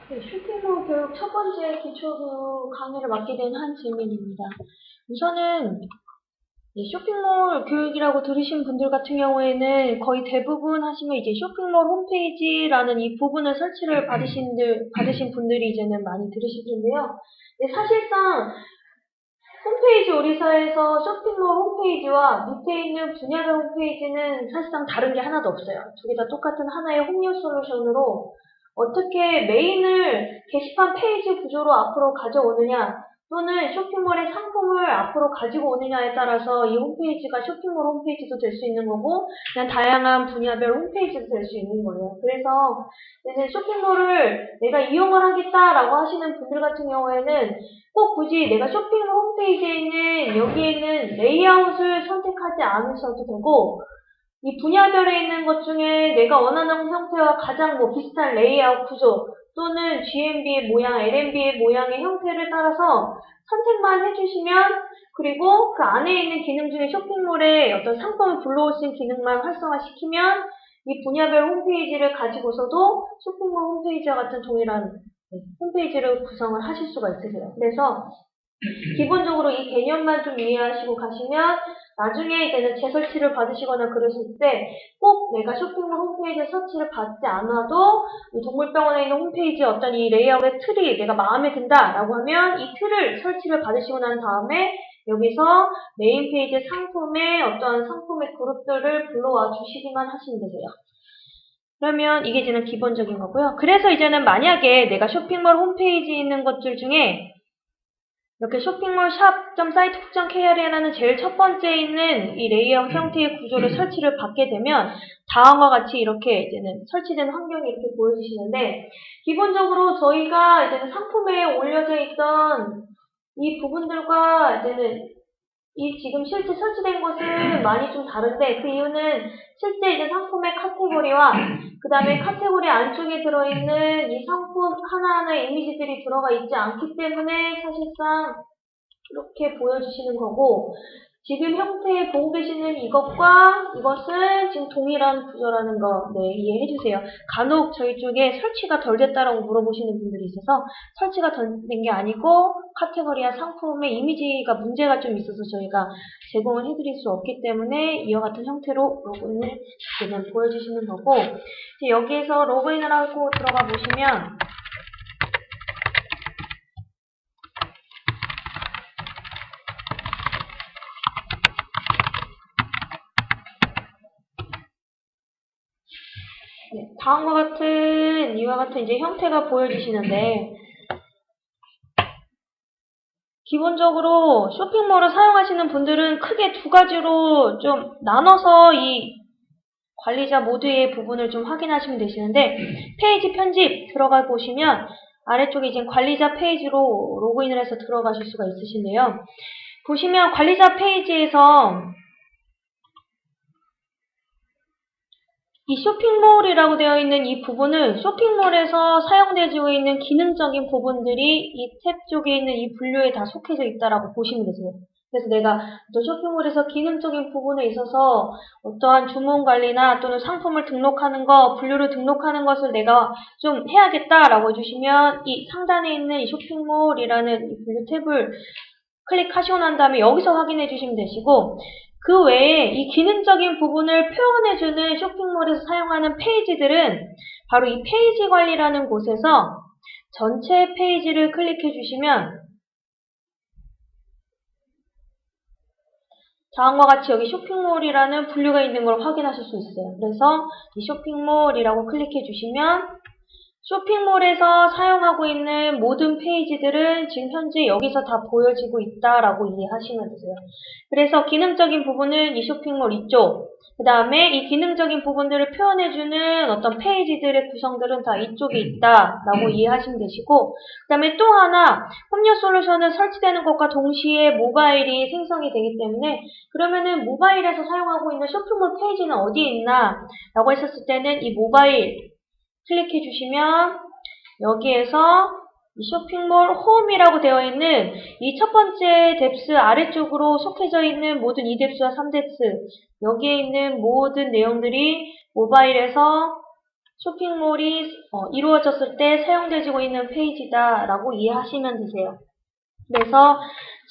네, 쇼핑몰 교육 첫 번째 기초교육 강의를 맡게 된 한지민입니다. 우선은 쇼핑몰 교육이라고 들으신 분들 같은 경우에는 거의 대부분 하시면 이제 쇼핑몰 홈페이지라는 이 부분을 설치를 받으신 분들이 이제는 많이 들으실 텐데요. 사실상 홈페이지 오리사에서 쇼핑몰 홈페이지와 밑에 있는 분야별 홈페이지는 사실상 다른 게 하나도 없어요. 두 개 다 똑같은 하나의 홈료 솔루션으로 어떻게 메인을 게시판 페이지 구조로 앞으로 가져오느냐 또는 쇼핑몰의 상품을 앞으로 가지고 오느냐에 따라서 이 홈페이지가 쇼핑몰 홈페이지도 될 수 있는 거고 그냥 다양한 분야별 홈페이지도 될 수 있는 거예요. 그래서 이제 쇼핑몰을 내가 이용을 하겠다라고 하시는 분들 같은 경우에는 꼭 굳이 내가 쇼핑몰 홈페이지에 있는 여기에 있는 레이아웃을 선택하지 않으셔도 되고 이 분야별에 있는 것 중에 내가 원하는 형태와 가장 비슷한 레이아웃 구조 또는 GMB의 모양, LMB의 모양의 형태를 따라서 선택만 해주시면 그리고 그 안에 있는 기능 중에 쇼핑몰에 어떤 상품을 불러올 수 있는 기능만 활성화시키면 이 분야별 홈페이지를 가지고서도 쇼핑몰 홈페이지와 같은 동일한 홈페이지를 구성을 하실 수가 있으세요. 그래서 기본적으로 이 개념만 좀 이해하시고 가시면 나중에 이제는 재설치를 받으시거나 그러실 때 꼭 내가 쇼핑몰 홈페이지에 설치를 받지 않아도 이 동물병원에 있는 홈페이지의 어떤 이 레이아웃의 틀이 내가 마음에 든다라고 하면 이 틀을 설치를 받으시고 난 다음에 여기서 메인 페이지 상품의 어떠한 상품의 그룹들을 불러와 주시기만 하시면 되세요. 그러면 이게 이제는 기본적인 거고요. 그래서 이제는 만약에 내가 쇼핑몰 홈페이지에 있는 것들 중에 이렇게 쇼핑몰 샵.site.kr이라는 제일 첫 번째에 있는 이 레이아웃 형태의 구조를 설치를 받게 되면 다음과 같이 이렇게 이제는 설치된 환경이 이렇게 보여지시는데 기본적으로 저희가 이제는 상품에 올려져 있던 이 부분들과 이제는 이 지금 실제 설치된 것은 많이 좀 다른데 그 이유는 실제 이제 상품의 카테고리와 그 다음에 카테고리 안쪽에 들어있는 이 상품 하나하나의 이미지들이 들어가 있지 않기 때문에 사실상 이렇게 보여주시는 거고 지금 형태에 보고 계시는 이것과 이것은 지금 동일한 구조라는 거 이해해 주세요. 간혹 저희 쪽에 설치가 덜 됐다라고 물어보시는 분들이 있어서 설치가 덜 된 게 아니고 카테고리와 상품의 이미지가 문제가 좀 있어서 저희가 제공을 해드릴 수 없기 때문에 이와 같은 형태로 로그인을 그냥 보여주시는 거고 이제 여기에서 로그인을 하고 들어가 보시면 다음과 같은 이와 같은 이제 형태가 보여지시는데 기본적으로 쇼핑몰을 사용하시는 분들은 크게 두 가지로 좀 나눠서 이 관리자 모드의 부분을 좀 확인하시면 되시는데 페이지 편집 들어가 보시면 아래쪽에 이제 관리자 페이지로 로그인을 해서 들어가실 수가 있으신데요. 보시면 관리자 페이지에서 이 쇼핑몰이라고 되어 있는 이 부분은 쇼핑몰에서 사용되고 있는 기능적인 부분들이 이 탭 쪽에 있는 이 분류에 다 속해져 있다라고 보시면 되세요. 그래서 내가 또 쇼핑몰에서 기능적인 부분에 있어서 어떠한 주문 관리나 또는 상품을 등록하는 거, 분류를 등록하는 것을 내가 좀 해야겠다라고 해주시면 이 상단에 있는 이 쇼핑몰이라는 이 분류 탭을 클릭하시고 난 다음에 여기서 확인해 주시면 되시고 그 외에 이 기능적인 부분을 표현해주는 쇼핑몰에서 사용하는 페이지들은 바로 이 페이지 관리라는 곳에서 전체 페이지를 클릭해 주시면 다음과 같이 여기 쇼핑몰이라는 분류가 있는 걸 확인하실 수 있어요. 그래서 이 쇼핑몰이라고 클릭해 주시면 쇼핑몰에서 사용하고 있는 모든 페이지들은 지금 현재 여기서 다 보여지고 있다라고 이해하시면 되세요. 그래서 기능적인 부분은 이 쇼핑몰 이쪽, 그 다음에 이 기능적인 부분들을 표현해주는 어떤 페이지들의 구성들은 다 이쪽에 있다라고 이해하시면 되시고 그 다음에 또 하나 홈료 솔루션은 설치되는 것과 동시에 모바일이 생성이 되기 때문에 그러면은 모바일에서 사용하고 있는 쇼핑몰 페이지는 어디에 있나 라고 했었을 때는 이 모바일 클릭해 주시면 여기에서 이 쇼핑몰 홈이라고 되어 있는 이 첫 번째 뎁스 아래쪽으로 속해져 있는 모든 2뎁스와 3뎁스 여기에 있는 모든 내용들이 모바일에서 쇼핑몰이 이루어졌을 때 사용되고 있는 페이지다라고 이해하시면 되세요. 그래서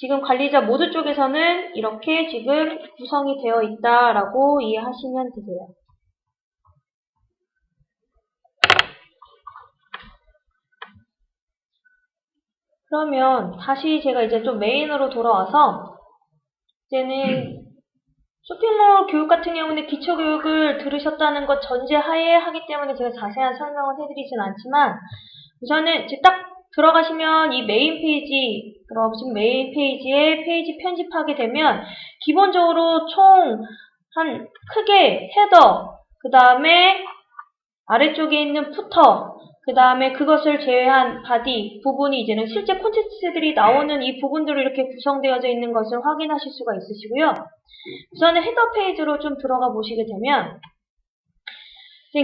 지금 관리자 모드 쪽에서는 이렇게 지금 구성이 되어 있다라고 이해하시면 되세요. 그러면 다시 제가 이제 좀 메인으로 돌아와서 이제는 쇼핑몰 교육 같은 경우는 기초교육을 들으셨다는 것 전제하에 하기 때문에 제가 자세한 설명을 해드리진 않지만 우선은 이제 딱 들어가시면 이 메인 페이지 들어가시면 메인 페이지에 페이지 편집하게 되면 기본적으로 총 한 크게 헤더 그 다음에 아래쪽에 있는 푸터 그 다음에 그것을 제외한 바디 부분이 이제는 실제 콘텐츠들이 나오는 이 부분들로 이렇게 구성되어져 있는 것을 확인하실 수가 있으시고요. 우선은 헤더 페이지로 좀 들어가 보시게 되면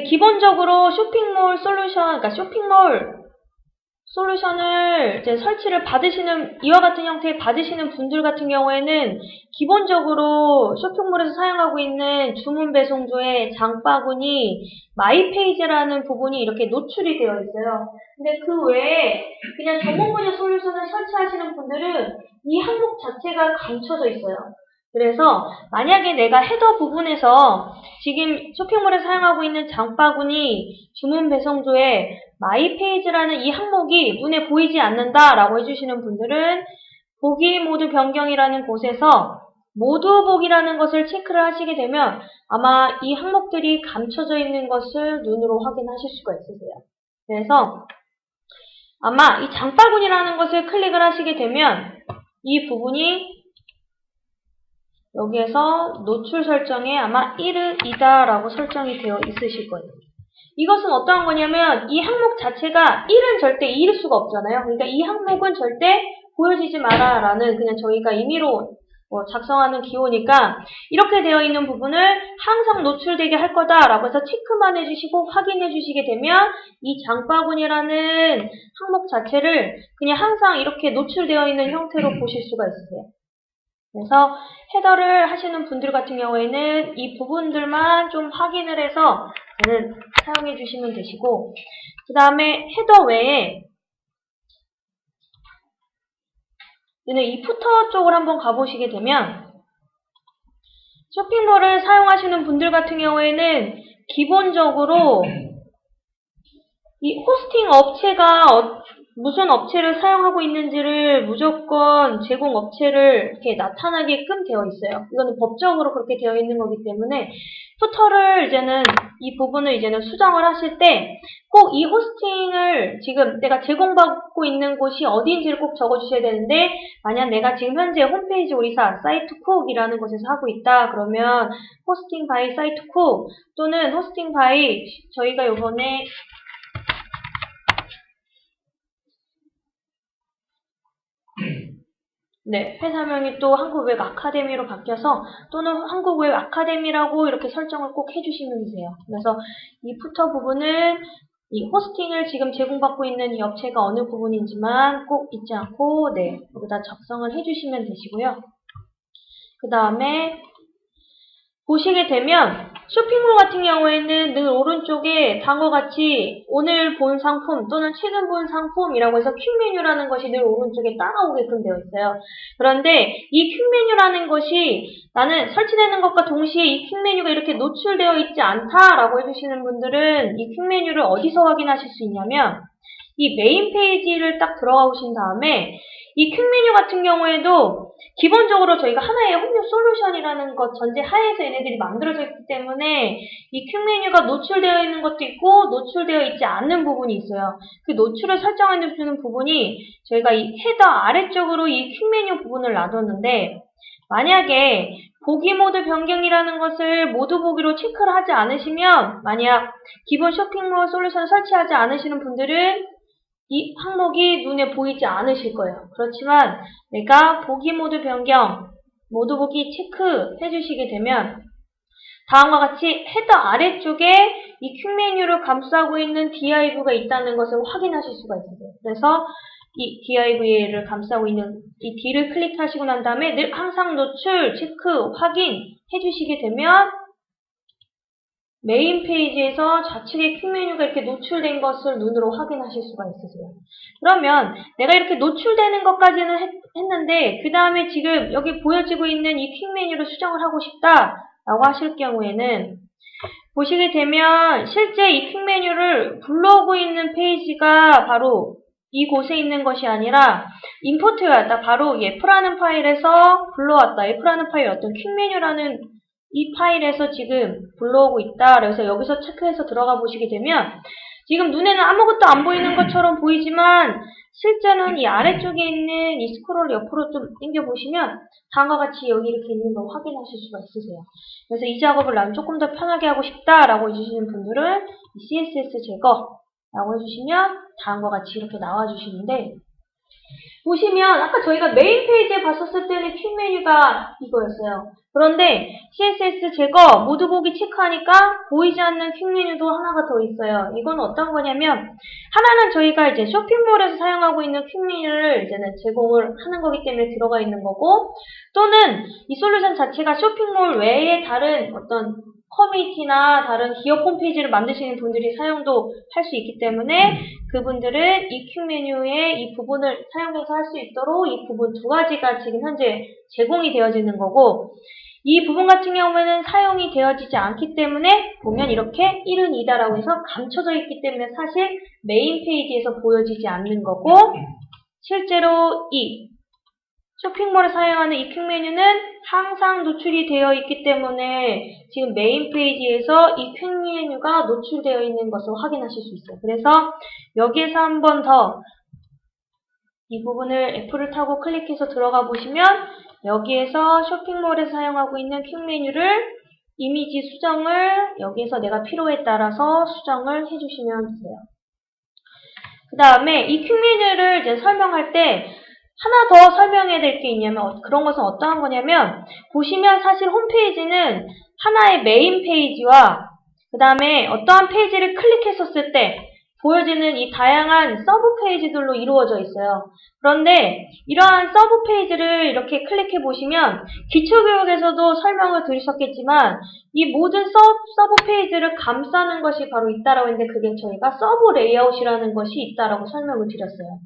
기본적으로 쇼핑몰 솔루션, 그러니까 쇼핑몰 솔루션을 이제 설치를 받으시는 이와 같은 형태의 받으시는 분들 같은 경우에는 기본적으로 쇼핑몰에서 사용하고 있는 주문 배송조의 장바구니 마이 페이지라는 부분이 이렇게 노출이 되어 있어요. 근데 그 외에 그냥 전문 분야 솔루션을 설치하시는 분들은 이 항목 자체가 감춰져 있어요. 그래서 만약에 내가 헤더 부분에서 지금 쇼핑몰에 사용하고 있는 장바구니 주문 배송조의 마이 페이지라는 이 항목이 눈에 보이지 않는다라고 해주시는 분들은 보기 모드 변경이라는 곳에서 모두 보기라는 것을 체크를 하시게 되면 아마 이 항목들이 감춰져 있는 것을 눈으로 확인하실 수가 있으세요. 그래서 아마 이 장바구니라는 것을 클릭을 하시게 되면 이 부분이 여기에서 노출 설정에 아마 1은 2다라고 설정이 되어 있으실 거예요. 이것은 어떠한 거냐면 이 항목 자체가 1은 절대 2일 수가 없잖아요. 그러니까 이 항목은 절대 보여지지 마라 라는 그냥 저희가 임의로 작성하는 기호니까 이렇게 되어 있는 부분을 항상 노출되게 할 거다라고 해서 체크만 해주시고 확인해 주시게 되면 이 장바구니라는 항목 자체를 그냥 항상 이렇게 노출되어 있는 형태로 보실 수가 있으세요. 그래서 헤더를 하시는 분들 같은 경우에는 이 부분들만 좀 확인을 해서 저는 사용해 주시면 되시고 그 다음에 헤더 외에 이 푸터 쪽을 한번 가보시게 되면 쇼핑몰을 사용하시는 분들 같은 경우에는 기본적으로 이 호스팅 업체가 무슨 업체를 사용하고 있는지를 무조건 제공 업체를 이렇게 나타나게끔 되어 있어요. 이거는 법적으로 그렇게 되어 있는 거기 때문에 푸터를 이제는 이 부분을 이제는 수정을 하실 때 꼭 이 호스팅을 지금 내가 제공받고 있는 곳이 어디인지를 꼭 적어주셔야 되는데 만약 내가 지금 현재 홈페이지 우리사 사이트 쿡이라는 곳에서 하고 있다 그러면 호스팅 바이 사이트 쿡 또는 호스팅 바이 저희가 요번에 네, 회사명이 또 한국웹 아카데미로 바뀌어서 또는 한국웹 아카데미라고 이렇게 설정을 꼭 해주시면 되세요. 그래서 이 푸터 부분은 이 호스팅을 지금 제공받고 있는 이 업체가 어느 부분인지만 꼭 잊지 않고 네, 여기다 작성을 해주시면 되시고요. 그 다음에 보시게 되면 쇼핑몰 같은 경우에는 늘 오른쪽에 다음과 같이 오늘 본 상품 또는 최근 본 상품이라고 해서 퀵 메뉴라는 것이 늘 오른쪽에 따라오게끔 되어 있어요. 그런데 이 퀵 메뉴라는 것이 나는 설치되는 것과 동시에 이 퀵 메뉴가 이렇게 노출되어 있지 않다라고 해주시는 분들은 이 퀵 메뉴를 어디서 확인하실 수 있냐면 이 메인 페이지를 딱 들어가 오신 다음에 이 퀵 메뉴 같은 경우에도 기본적으로 저희가 하나의 홈용 솔루션이라는 것 전제 하에서 얘네들이 만들어져 있기 때문에 이 퀵 메뉴가 노출되어 있는 것도 있고 노출되어 있지 않는 부분이 있어요. 그 노출을 설정해 주는 부분이 저희가 이 헤더 아래쪽으로 이 퀵 메뉴 부분을 놔뒀는데 만약에 보기 모드 변경이라는 것을 모두 보기로 체크를 하지 않으시면 만약 기본 쇼핑몰 솔루션 설치하지 않으시는 분들은 이 항목이 눈에 보이지 않으실 거예요. 그렇지만 내가 보기 모드 변경, 모두 보기 체크 해주시게 되면 다음과 같이 헤더 아래쪽에 이 퀵 메뉴를 감싸고 있는 div가 있다는 것을 확인하실 수가 있어요. 그래서 이 div를 감싸고 있는 이 D를 클릭하시고 난 다음에 늘 항상 노출, 체크, 확인 해주시게 되면 메인 페이지에서 좌측에 퀵 메뉴가 이렇게 노출된 것을 눈으로 확인하실 수가 있으세요. 그러면 내가 이렇게 노출되는 것까지는 했는데 그 다음에 지금 여기 보여지고 있는 이 퀵 메뉴를 수정을 하고 싶다라고 하실 경우에는 보시게 되면 실제 이 퀵 메뉴를 불러오고 있는 페이지가 바로 이곳에 있는 것이 아니라 임포트해 왔다. 바로 F라는 파일에서 불러왔다. F라는 파일 어떤 퀵 메뉴라는 이 파일에서 지금 불러오고 있다. 그래서 여기서 체크해서 들어가 보시게 되면 지금 눈에는 아무것도 안 보이는 것처럼 보이지만 실제는 이 아래쪽에 있는 이 스크롤 옆으로 좀 당겨 보시면 다음과 같이 여기 이렇게 있는 거 확인하실 수가 있으세요. 그래서 이 작업을 난 조금 더 편하게 하고 싶다라고 해주시는 분들은 이 CSS 제거라고 해주시면 다음과 같이 이렇게 나와주시는데 보시면 아까 저희가 메인 페이지에 봤었을 때는 퀵 메뉴가 이거였어요. 그런데 CSS 제거 모두 보기 체크하니까 보이지 않는 퀵 메뉴도 하나가 더 있어요. 이건 어떤 거냐면 하나는 저희가 이제 쇼핑몰에서 사용하고 있는 퀵 메뉴를 이제는 제공을 하는 거기 때문에 들어가 있는 거고 또는 이 솔루션 자체가 쇼핑몰 외에 다른 어떤 커뮤니티나 다른 기업 홈페이지를 만드시는 분들이 사용도 할 수 있기 때문에 그분들은 이 퀵 메뉴의 이 부분을 사용해서 할 수 있도록 이 부분 두 가지가 지금 현재 제공이 되어지는 거고 이 부분 같은 경우에는 사용이 되어지지 않기 때문에 보면 이렇게 1은 2다라고 해서 감춰져 있기 때문에 사실 메인 페이지에서 보여지지 않는 거고 실제로 이 쇼핑몰에 사용하는 이 퀵 메뉴는 항상 노출이 되어 있기 때문에 지금 메인 페이지에서 이 퀵 메뉴가 노출되어 있는 것을 확인하실 수 있어요. 그래서 여기에서 한 번 더 이 부분을 F를 타고 클릭해서 들어가 보시면 여기에서 쇼핑몰에서 사용하고 있는 퀵 메뉴를 이미지 수정을 여기에서 내가 필요에 따라서 수정을 해주시면 돼요. 그 다음에 이 퀵 메뉴를 이제 설명할 때 하나 더 설명해야 될 게 있냐면 그런 것은 어떠한 거냐면 보시면 사실 홈페이지는 하나의 메인 페이지와 그 다음에 어떠한 페이지를 클릭했었을 때 보여지는 이 다양한 서브 페이지들로 이루어져 있어요. 그런데 이러한 서브 페이지를 이렇게 클릭해 보시면 기초교육에서도 설명을 드리셨겠지만 이 모든 서브 페이지를 감싸는 것이 바로 있다라고 했는데 그게 저희가 서브 레이아웃이라는 것이 있다라고 설명을 드렸어요.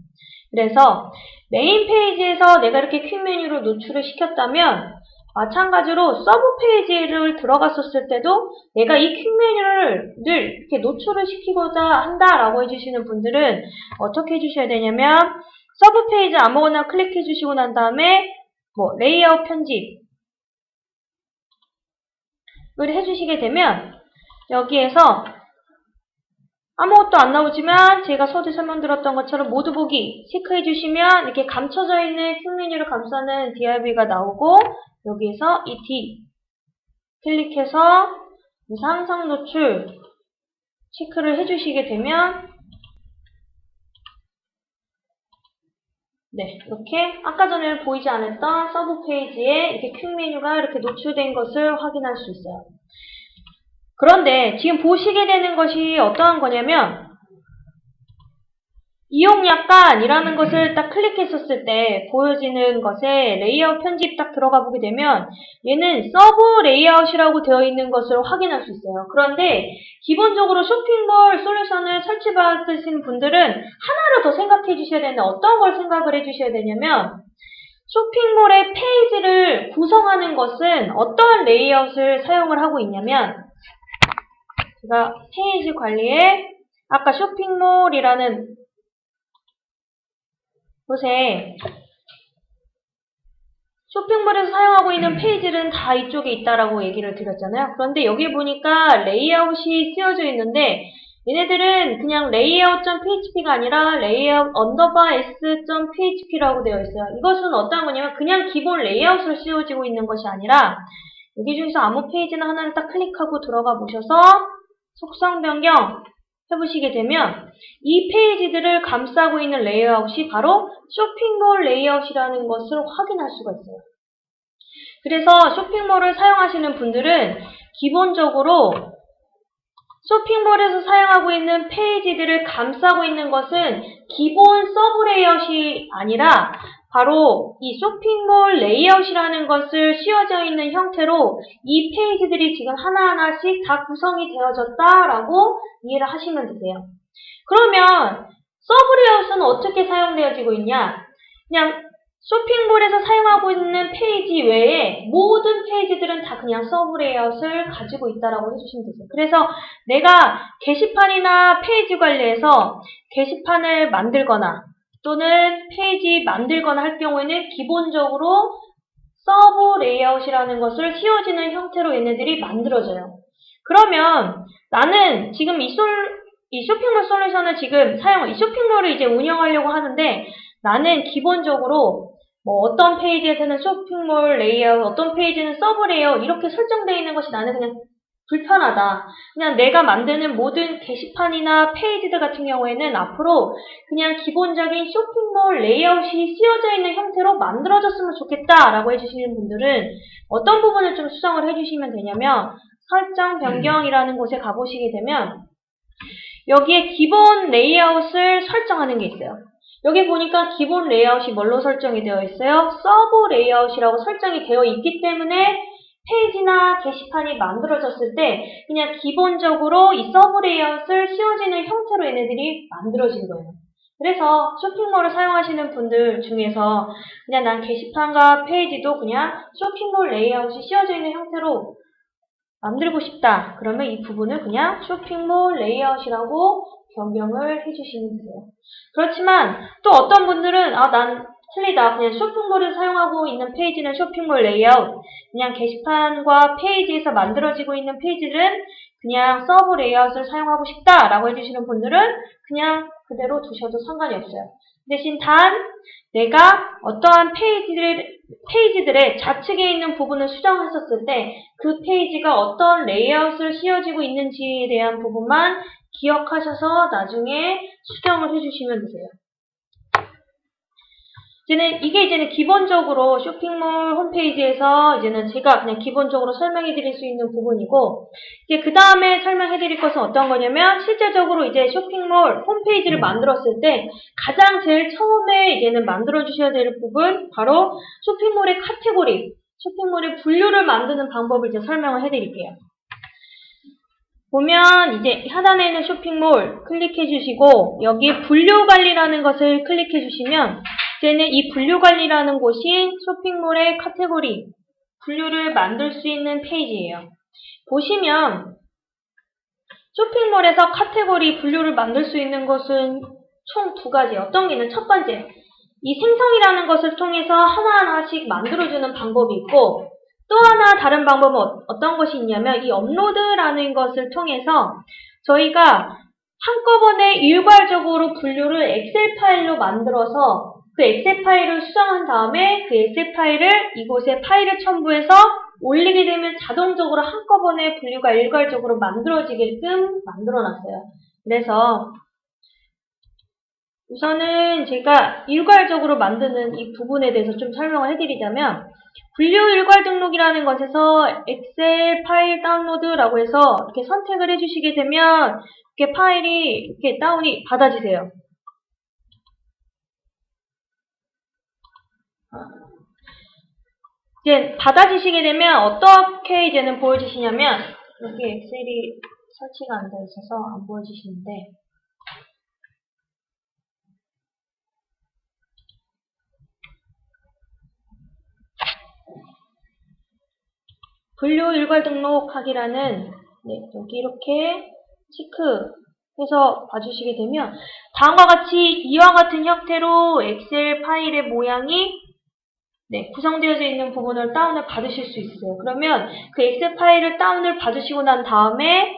그래서 메인 페이지에서 내가 이렇게 퀵 메뉴를 노출을 시켰다면 마찬가지로 서브 페이지를 들어갔었을 때도 내가 이 퀵 메뉴를 늘 이렇게 노출을 시키고자 한다라고 해주시는 분들은 어떻게 해주셔야 되냐면 서브 페이지 아무거나 클릭해 주시고 난 다음에 레이아웃 편집을 해주시게 되면 여기에서 아무것도 안 나오지만 제가 서두에 설명드렸던 것처럼 모두 보기 체크해 주시면 이렇게 감춰져 있는 퀵 메뉴를 감싸는 DRB가 나오고 여기에서 이 D 클릭해서 상상 노출 체크를 해주시게 되면 네, 이렇게 아까 전에 보이지 않았던 서브 페이지에 이렇게 퀵 메뉴가 이렇게 노출된 것을 확인할 수 있어요. 그런데 지금 보시게 되는 것이 어떠한 거냐면 이용 약관이라는 것을 딱 클릭했었을 때 보여지는 것에 레이아웃 편집 딱 들어가 보게 되면 얘는 서브 레이아웃이라고 되어 있는 것을 확인할 수 있어요. 그런데 기본적으로 쇼핑몰 솔루션을 설치받으신 분들은 하나를 더 생각해 주셔야 되는데 어떤 걸 생각을 해 주셔야 되냐면 쇼핑몰의 페이지를 구성하는 것은 어떠한 레이아웃을 사용을 하고 있냐면 제가 페이지 관리에 아까 쇼핑몰이라는 곳에 쇼핑몰에서 사용하고 있는 페이지는 다 이쪽에 있다라고 얘기를 드렸잖아요. 그런데 여기 보니까 레이아웃이 쓰여져 있는데 얘네들은 그냥 layout.php가 아니라 layout_s.php라고 되어 있어요. 이것은 어떤 거냐면 그냥 기본 레이아웃으로 씌워지고 있는 것이 아니라 여기 중에서 아무 페이지나 하나를 딱 클릭하고 들어가 보셔서 속성 변경 해보시게 되면 이 페이지들을 감싸고 있는 레이아웃이 바로 쇼핑몰 레이아웃이라는 것을 확인할 수가 있어요. 그래서 쇼핑몰을 사용하시는 분들은 기본적으로 쇼핑몰에서 사용하고 있는 페이지들을 감싸고 있는 것은 기본 서브 레이아웃이 아니라 바로 이 쇼핑몰 레이아웃이라는 것을 씌워져 있는 형태로 이 페이지들이 지금 하나하나씩 다 구성이 되어졌다라고 이해를 하시면 되세요. 그러면 서브 레이아웃은 어떻게 사용되어지고 있냐? 그냥 쇼핑몰에서 사용하고 있는 페이지 외에 모든 페이지들은 다 그냥 서브 레이아웃을 가지고 있다라고 해주시면 되세요. 그래서 내가 게시판이나 페이지 관리에서 게시판을 만들거나 또는 페이지 만들거나 할 경우에는 기본적으로 서브 레이아웃이라는 것을 씌워지는 형태로 얘네들이 만들어져요. 그러면 나는 지금 이 쇼핑몰 솔루션을 지금 이 쇼핑몰을 이제 운영하려고 하는데 나는 기본적으로 뭐 어떤 페이지에서는 쇼핑몰 레이아웃, 어떤 페이지는 서브 레이아웃 이렇게 설정되어 있는 것이 나는 그냥 불편하다. 그냥 내가 만드는 모든 게시판이나 페이지들 같은 경우에는 앞으로 그냥 기본적인 쇼핑몰 레이아웃이 씌워져 있는 형태로 만들어졌으면 좋겠다라고 해주시는 분들은 어떤 부분을 좀 수정을 해주시면 되냐면 설정 변경이라는 곳에 가보시게 되면 여기에 기본 레이아웃을 설정하는 게 있어요. 여기 보니까 기본 레이아웃이 뭘로 설정이 되어 있어요? 서브 레이아웃이라고 설정이 되어 있기 때문에 페이지나 게시판이 만들어졌을 때 그냥 기본적으로 이 서브 레이아웃을 씌워지는 형태로 얘네들이 만들어진 거예요. 그래서 쇼핑몰을 사용하시는 분들 중에서 그냥 난 게시판과 페이지도 그냥 쇼핑몰 레이아웃이 씌워져 있는 형태로 만들고 싶다. 그러면 이 부분을 그냥 쇼핑몰 레이아웃이라고 변경을 해주시면 돼요. 그렇지만 또 어떤 분들은 난 틀리다. 그냥 쇼핑몰을 사용하고 있는 페이지는 쇼핑몰 레이아웃, 그냥 게시판과 페이지에서 만들어지고 있는 페이지는 그냥 서브 레이아웃을 사용하고 싶다라고 해주시는 분들은 그냥 그대로 두셔도 상관이 없어요. 대신 단 내가 어떠한 페이지들의 좌측에 있는 부분을 수정했었을 때 그 페이지가 어떤 레이아웃을 씌워지고 있는지에 대한 부분만 기억하셔서 나중에 수정을 해주시면 되세요. 이제는 기본적으로 쇼핑몰 홈페이지에서 이제는 제가 그냥 기본적으로 설명해 드릴 수 있는 부분이고, 이제 그 다음에 설명해 드릴 것은 어떤 거냐면, 실제적으로 이제 쇼핑몰 홈페이지를 만들었을 때 가장 제일 처음에 이제는 만들어 주셔야 될 부분, 바로 쇼핑몰의 카테고리, 쇼핑몰의 분류를 만드는 방법을 이제 설명을 해 드릴게요. 보면 이제 하단에 있는 쇼핑몰 클릭해 주시고, 여기 분류 관리라는 것을 클릭해 주시면 이제는 이 분류 관리라는 곳이 쇼핑몰의 카테고리, 분류를 만들 수 있는 페이지예요. 보시면 쇼핑몰에서 카테고리 분류를 만들 수 있는 것은 총 두 가지. 어떤 게 있는 첫 번째, 이 생성이라는 것을 통해서 하나하나씩 만들어주는 방법이 있고, 또 하나 다른 방법은 어떤 것이 있냐면 이 업로드라는 것을 통해서 저희가 한꺼번에 일괄적으로 분류를 엑셀 파일로 만들어서 그 엑셀 파일을 수정한 다음에 그 엑셀 파일을 이곳에 파일을 첨부해서 올리게 되면 자동적으로 한꺼번에 분류가 일괄적으로 만들어지게끔 만들어놨어요. 그래서 우선은 제가 일괄적으로 만드는 이 부분에 대해서 좀 설명을 해드리자면, 분류 일괄 등록이라는 것에서 엑셀 파일 다운로드라고 해서 이렇게 선택을 해주시게 되면 이렇게 파일이 이렇게 다운이 받아지세요. 이제 받아지시게 되면 어떻게 이제는 보여지시냐면, 여기 엑셀이 설치가 안 돼 있어서 안 보여지시는데, 분류 일괄 등록하기라는 여기 이렇게 체크해서 봐주시게 되면 다음과 같이 이와 같은 형태로 엑셀 파일의 모양이 구성되어져 있는 부분을 다운을 받으실 수 있어요. 그러면 그 엑셀 파일을 다운을 받으시고 난 다음에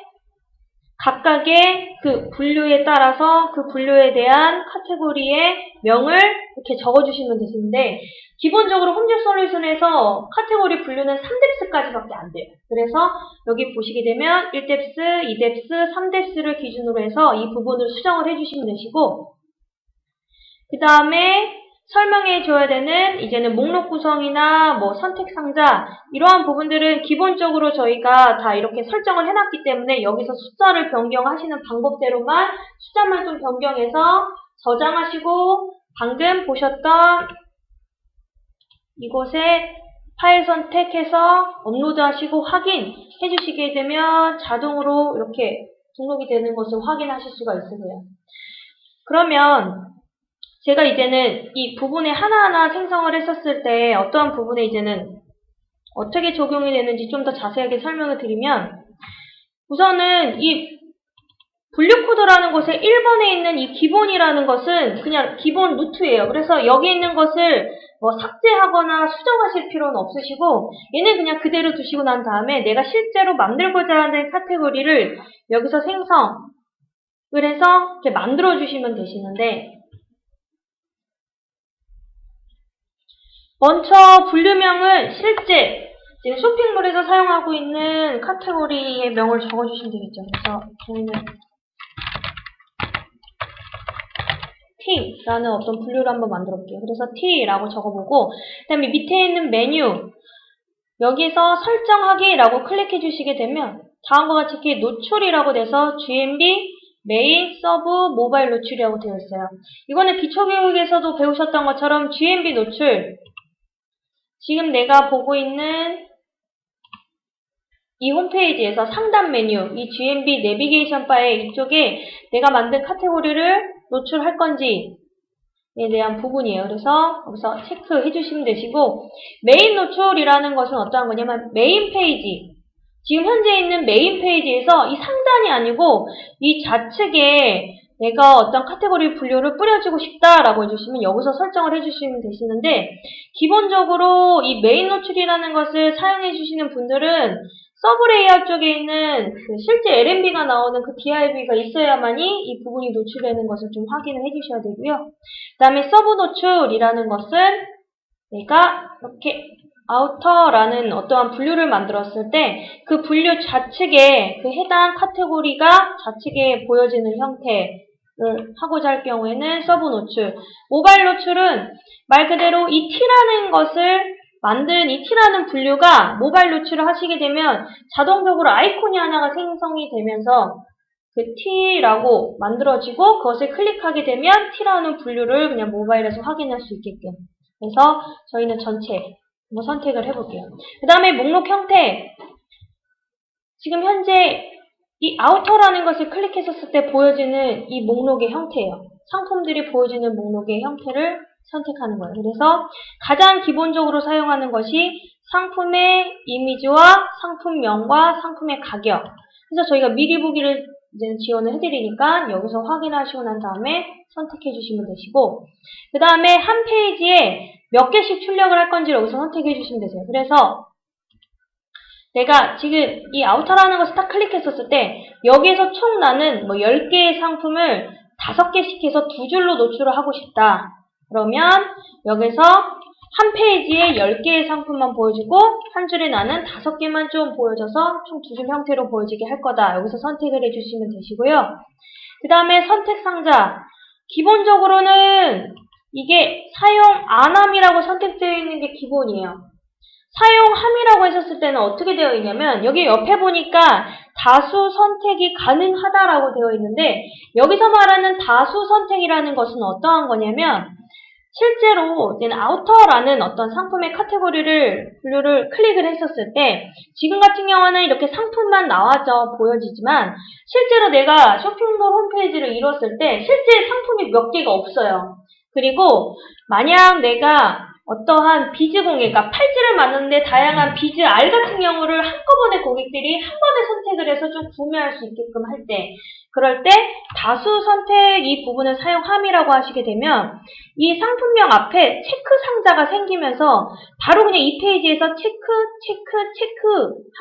각각의 그 분류에 따라서 그 분류에 대한 카테고리의 명을 이렇게 적어주시면 되시는데, 기본적으로 홈즈 솔루션에서 카테고리 분류는 3뎁스까지밖에 안 돼요. 그래서 여기 보시게 되면 1뎁스, 2뎁스, 3뎁스를 기준으로 해서 이 부분을 수정을 해주시면 되시고, 그 다음에 설명해 줘야 되는 이제는 목록 구성이나 뭐 선택 상자, 이러한 부분들은 기본적으로 저희가 다 이렇게 설정을 해놨기 때문에 여기서 숫자를 변경하시는 방법대로만 숫자만 좀 변경해서 저장하시고, 방금 보셨던 이곳에 파일 선택해서 업로드 하시고 확인해 주시게 되면 자동으로 이렇게 등록이 되는 것을 확인하실 수가 있으세요. 그러면 제가 이제는 이 부분에 하나하나 생성을 했었을 때 어떠한 부분에 이제는 어떻게 적용이 되는지 좀 더 자세하게 설명을 드리면, 우선은 이 분류 코드라는 곳에 1번에 있는 이 기본이라는 것은 그냥 기본 루트예요. 그래서 여기 있는 것을 뭐 삭제하거나 수정하실 필요는 없으시고, 얘는 그냥 그대로 두시고 난 다음에 내가 실제로 만들고자 하는 카테고리를 여기서 생성을 해서 이렇게 만들어 주시면 되시는데, 먼저 분류명은 실제 지금 쇼핑몰에서 사용하고 있는 카테고리의 명을 적어주시면 되겠죠. 그래서 저희는 T라는 어떤 분류를 한번 만들어 볼게요. 그래서 T라고 적어보고, 그 다음에 밑에 있는 메뉴, 여기서 설정하기라고 클릭해 주시게 되면 다음과 같이 이렇게 노출이라고 돼서 GMB, 메인, 서브, 모바일 노출이라고 되어 있어요. 이거는 기초교육에서도 배우셨던 것처럼 GMB 노출, 지금 내가 보고 있는 이 홈페이지에서 상단 메뉴, 이 GMB 내비게이션 바에 이쪽에 내가 만든 카테고리를 노출할 건지에 대한 부분이에요. 그래서 여기서 체크해 주시면 되시고, 메인 노출이라는 것은 어떠한 거냐면 메인 페이지, 지금 현재 있는 메인 페이지에서 이 상단이 아니고 이 좌측에 내가 어떤 카테고리 분류를 뿌려주고 싶다라고 해주시면 여기서 설정을 해주시면 되시는데, 기본적으로 이 메인 노출이라는 것을 사용해 주시는 분들은 서브 레이아웃 쪽에 있는 그 실제 LNB가 나오는 그 DRB가 있어야만이 이 부분이 노출되는 것을 좀 확인을 해주셔야 되고요. 그 다음에 서브 노출이라는 것은 내가 이렇게 아우터라는 어떠한 분류를 만들었을 때 그 분류 좌측에 그 해당 카테고리가 좌측에 보여지는 형태를 하고자 할 경우에는 서브 노출, 모바일 노출은 말 그대로 이 T라는 것을 만든 이 T라는 분류가 모바일 노출을 하시게 되면 자동적으로 아이콘이 하나가 생성이 되면서 그 T라고 만들어지고 그것을 클릭하게 되면 T라는 분류를 그냥 모바일에서 확인할 수 있게끔. 그래서 저희는 전체 한번 선택을 해볼게요. 그 다음에 목록 형태, 지금 현재 이 아우터라는 것을 클릭했었을 때 보여지는 이 목록의 형태예요. 상품들이 보여지는 목록의 형태를 선택하는 거예요. 그래서 가장 기본적으로 사용하는 것이 상품의 이미지와 상품명과 상품의 가격. 그래서 저희가 미리 보기를 이제 지원을 해드리니까 여기서 확인하시고 난 다음에 선택해 주시면 되시고, 그 다음에 한 페이지에 몇 개씩 출력을 할 건지 여기서 선택해 주시면 되세요. 그래서 내가 지금 이 아우터라는 것을 딱 클릭했었을 때 여기에서 총 나는 뭐 10개의 상품을 5개씩 해서 2줄로 노출을 하고 싶다. 그러면 여기서 한 페이지에 10개의 상품만 보여주고 한 줄에 나는 5개만 좀 보여져서 총 2줄 형태로 보여지게 할 거다. 여기서 선택을 해주시면 되시고요. 그 다음에 선택 상자, 기본적으로는 이게 사용 안함이라고 선택되어 있는 게 기본이에요. 사용함이라고 했었을 때는 어떻게 되어 있냐면 여기 옆에 보니까 다수 선택이 가능하다라고 되어 있는데, 여기서 말하는 다수 선택이라는 것은 어떠한 거냐면 실제로 아우터라는 어떤 상품의 분류를 클릭을 했었을 때 지금 같은 경우는 이렇게 상품만 나와져 보여지지만 실제로 내가 쇼핑몰 홈페이지를 이뤘을 때 실제 상품이 몇 개가 없어요. 그리고 만약 내가 어떠한 비즈 공예, 그러니까 팔찌를 만드는데 다양한 비즈 알 같은 경우를 한꺼번에 고객들이 한 번에 선택을 해서 좀 구매할 수 있게끔 할 때, 그럴 때 다수 선택 이 부분을 사용함이라고 하시게 되면 이 상품명 앞에 체크 상자가 생기면서 바로 그냥 이 페이지에서 체크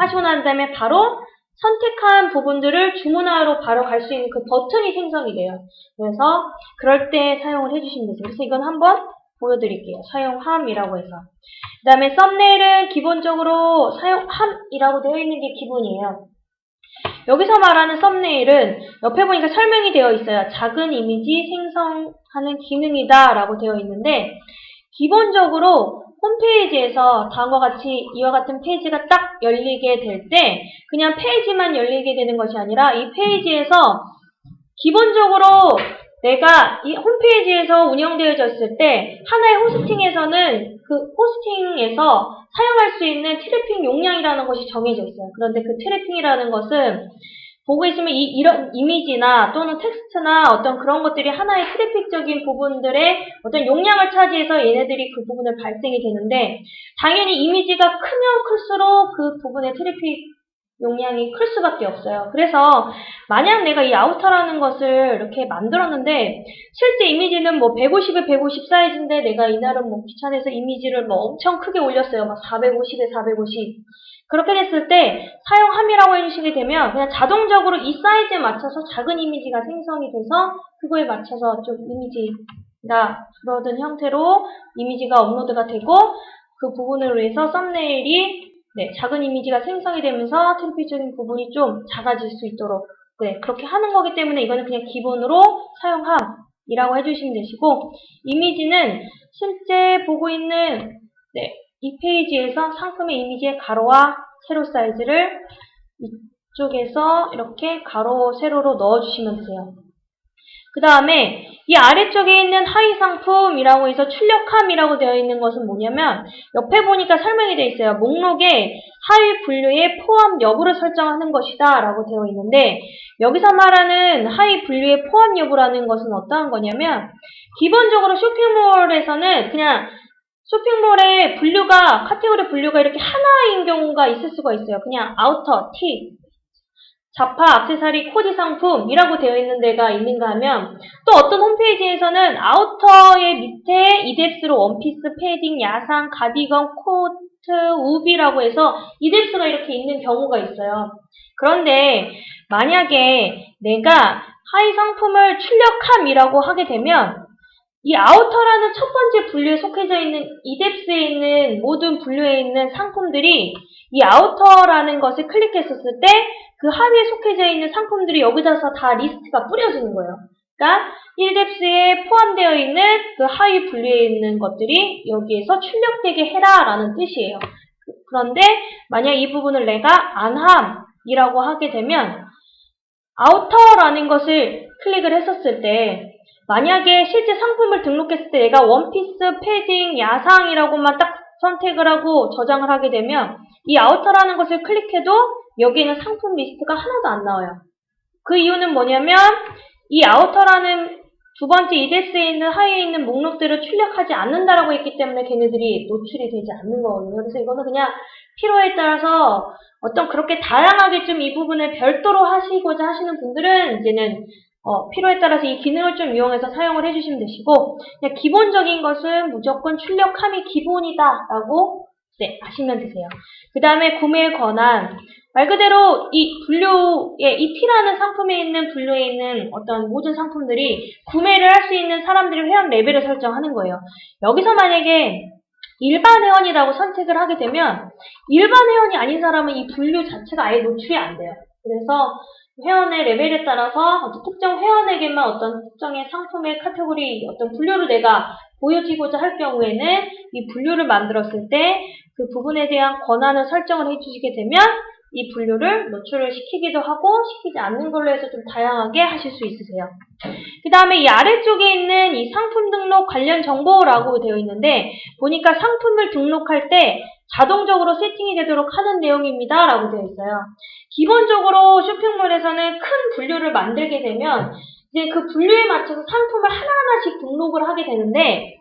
하시고 난 다음에 바로 선택한 부분들을 주문하러 바로 갈 수 있는 그 버튼이 생성이 돼요. 그래서 그럴 때 사용을 해주시면 되세요. 그래서 이건 한번 보여드릴게요. 사용함이라고 해서. 그 다음에 썸네일은 기본적으로 사용함이라고 되어 있는 게 기본이에요. 여기서 말하는 썸네일은 옆에 보니까 설명이 되어 있어요. 작은 이미지 생성하는 기능이다 라고 되어 있는데, 기본적으로 홈페이지에서 다음과 같이 이와 같은 페이지가 딱 열리게 될 때 그냥 페이지만 열리게 되는 것이 아니라 이 페이지에서 기본적으로 내가 이 홈페이지에서 운영되어졌을 때 하나의 호스팅에서는 그 호스팅에서 사용할 수 있는 트래핑 용량이라는 것이 정해져 있어요. 그런데 그 트래핑이라는 것은 보고 있으면 이런 이미지나 또는 텍스트나 어떤 그런 것들이 하나의 트래픽적인 부분들의 어떤 용량을 차지해서 얘네들이 그 부분을 발생이 되는데 당연히 이미지가 크면 클수록 그 부분의 트래픽 용량이 클 수밖에 없어요. 그래서 만약 내가 이 아우터라는 것을 이렇게 만들었는데 실제 이미지는 뭐 150에 150 사이즈인데 내가 이날은 뭐 귀찮아서 이미지를 뭐 엄청 크게 올렸어요. 막 450에 450. 그렇게 됐을 때 사용함이라고 해주시게 되면 그냥 자동적으로 이 사이즈에 맞춰서 작은 이미지가 생성이 돼서 그거에 맞춰서 좀 이미지가 줄어든 형태로 이미지가 업로드가 되고 그 부분으로 해서 썸네일이 작은 이미지가 생성이 되면서 트래픽적인 부분이 좀 작아질 수 있도록 그렇게 하는 거기 때문에 이거는 그냥 기본으로 사용함이라고 해주시면 되시고 이미지는 실제 보고 있는 이 페이지에서 상품의 이미지의 가로와 세로 사이즈를 이쪽에서 이렇게 가로, 세로로 넣어주시면 되세요. 그 다음에 이 아래쪽에 있는 하위 상품이라고 해서 출력함이라고 되어 있는 것은 뭐냐면 옆에 보니까 설명이 되어 있어요. 목록에 하위 분류의 포함 여부를 설정하는 것이다 라고 되어 있는데 여기서 말하는 하위 분류의 포함 여부라는 것은 어떠한 거냐면 기본적으로 쇼핑몰에서는 그냥 쇼핑몰의 분류가 카테고리 분류가 이렇게 하나인 경우가 있을 수가 있어요. 그냥 아우터, 티, 자파, 액세서리, 코디 상품이라고 되어 있는 데가 있는가 하면 또 어떤 홈페이지에서는 아우터의 밑에 이뎁스로 원피스, 패딩, 야상, 가디건, 코트, 우비라고 해서 이뎁스가 이렇게 있는 경우가 있어요. 그런데 만약에 내가 하위 상품을 출력함이라고 하게 되면 이 아우터라는 첫 번째 분류에 속해져 있는 이뎁스에 있는 모든 분류에 있는 상품들이 이 아우터라는 것을 클릭했었을 때 그 하위에 속해져 있는 상품들이 여기서 다 리스트가 뿌려지는 거예요. 그러니까 이뎁스에 포함되어 있는 그 하위 분류에 있는 것들이 여기에서 출력되게 해라 라는 뜻이에요. 그런데 만약 이 부분을 내가 안함이라고 하게 되면 아우터라는 것을 클릭을 했었을 때 만약에 실제 상품을 등록했을 때 내가 원피스, 패딩, 야상이라고만 딱 선택을 하고 저장을 하게 되면 이 아우터라는 것을 클릭해도 여기에는 상품 리스트가 하나도 안 나와요. 그 이유는 뭐냐면 이 아우터라는 두 번째 이뎁스에 있는 하위에 있는 목록들을 출력하지 않는다라고 했기 때문에 걔네들이 노출이 되지 않는 거거든요. 그래서 이거는 그냥 필요에 따라서 어떤 그렇게 다양하게 좀 이 부분을 별도로 하시고자 하시는 분들은 이제는 필요에 따라서 이 기능을 좀 이용해서 사용을 해주시면 되시고 그냥 기본적인 것은 무조건 출력함이 기본이다라고 아시면 되세요. 그 다음에 구매 권한 말 그대로 이 분류에 이 T라는 상품에 있는 분류에 있는 어떤 모든 상품들이 구매를 할 수 있는 사람들의 회원 레벨을 설정하는 거예요. 여기서 만약에 일반 회원이라고 선택을 하게 되면 일반 회원이 아닌 사람은 이 분류 자체가 아예 노출이 안 돼요. 그래서 회원의 레벨에 따라서 어떤 특정 회원에게만 어떤 특정의 상품의 카테고리 어떤 분류를 내가 보여지고자 할 경우에는 이 분류를 만들었을 때 그 부분에 대한 권한을 설정을 해주시게 되면 이 분류를 노출을 시키기도 하고 시키지 않는 걸로 해서 좀 다양하게 하실 수 있으세요. 그 다음에 이 아래쪽에 있는 이 상품 등록 관련 정보라고 되어 있는데 보니까 상품을 등록할 때 자동적으로 세팅이 되도록 하는 내용입니다 라고 되어 있어요. 기본적으로 쇼핑몰에서는 큰 분류를 만들게 되면 이제 그 분류에 맞춰서 상품을 하나하나씩 등록을 하게 되는데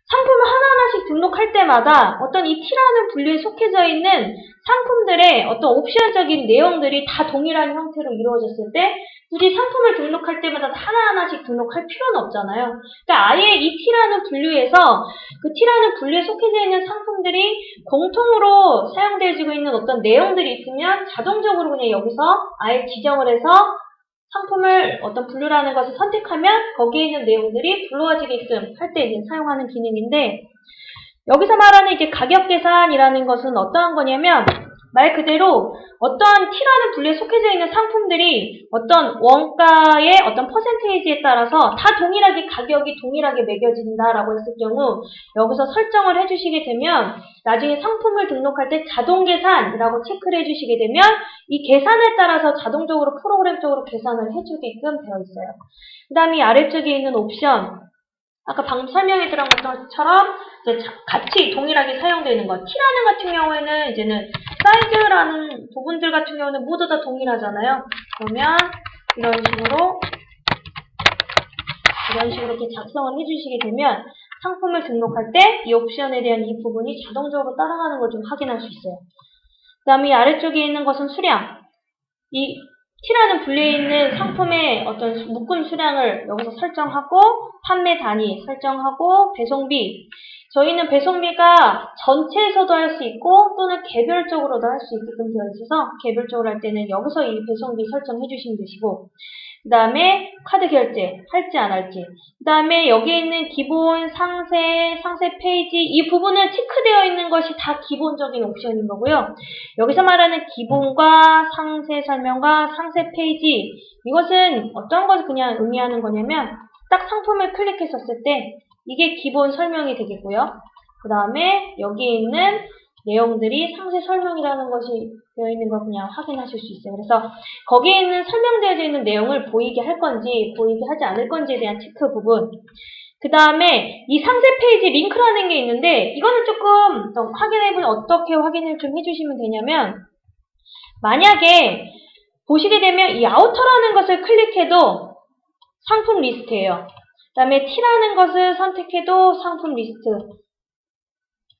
상품을 하나하나씩 등록할 때마다 어떤 이 T라는 분류에 속해져 있는 상품들의 어떤 옵션적인 내용들이 다 동일한 형태로 이루어졌을 때 굳이 상품을 등록할 때마다 하나하나씩 등록할 필요는 없잖아요. 그러니까 아예 이 T라는 분류에서 그 T라는 분류에 속해져 있는 상품들이 공통으로 사용되어지고 있는 어떤 내용들이 있으면 자동적으로 그냥 여기서 아예 지정을 해서 상품을 어떤 분류라는 것을 선택하면 거기에 있는 내용들이 불러지게끔 할 때 사용하는 기능인데 여기서 말하는 이제 가격 계산이라는 것은 어떠한 거냐면 말 그대로 어떠한 T라는 분류에 속해져 있는 상품들이 어떤 원가의 어떤 퍼센테이지에 따라서 다 동일하게 가격이 동일하게 매겨진다라고 했을 경우 여기서 설정을 해주시게 되면 나중에 상품을 등록할 때 자동 계산이라고 체크를 해주시게 되면 이 계산에 따라서 자동적으로 프로그램적으로 계산을 해주게끔 되어 있어요. 그 다음에 이 아래쪽에 있는 옵션 아까 방금 설명해 드린 것처럼 이제 같이 동일하게 사용되는 것. T라는 같은 경우에는 이제는 사이즈라는 부분들 같은 경우는 모두 다 동일하잖아요. 그러면 이런 식으로 이렇게 작성을 해주시게 되면 상품을 등록할 때 이 옵션에 대한 이 부분이 자동적으로 따라가는 걸 좀 확인할 수 있어요. 그 다음에 이 아래쪽에 있는 것은 수량. 이 T라는 분류에 있는 상품의 어떤 묶음 수량을 여기서 설정하고, 판매 단위 설정하고, 배송비. 저희는 배송비가 전체에서도 할 수 있고 또는 개별적으로도 할 수 있게끔 되어 있어서 개별적으로 할 때는 여기서 이 배송비 설정해 주시면 되시고, 그 다음에 카드 결제 할지 안 할지, 그 다음에 여기에 있는 기본 상세 페이지, 이 부분은 체크되어 있는 것이 다 기본적인 옵션인 거고요. 여기서 말하는 기본과 상세 설명과 상세 페이지, 이것은 어떤 것을 그냥 의미하는 거냐면 딱 상품을 클릭했었을 때 이게 기본 설명이 되겠고요. 그 다음에 여기에 있는 내용들이 상세 설명이라는 것이 되어 있는 걸 그냥 확인하실 수 있어요. 그래서 거기에 있는 설명되어져 있는 내용을 보이게 할 건지 보이게 하지 않을 건지에 대한 체크 부분. 그 다음에 이 상세 페이지 링크라는 게 있는데 이거는 조금 더 확인해보면 어떻게 확인을 좀 해주시면 되냐면, 만약에 보시게 되면 이 아우터라는 것을 클릭해도 상품 리스트예요. 그 다음에 T라는 것을 선택해도 상품 리스트,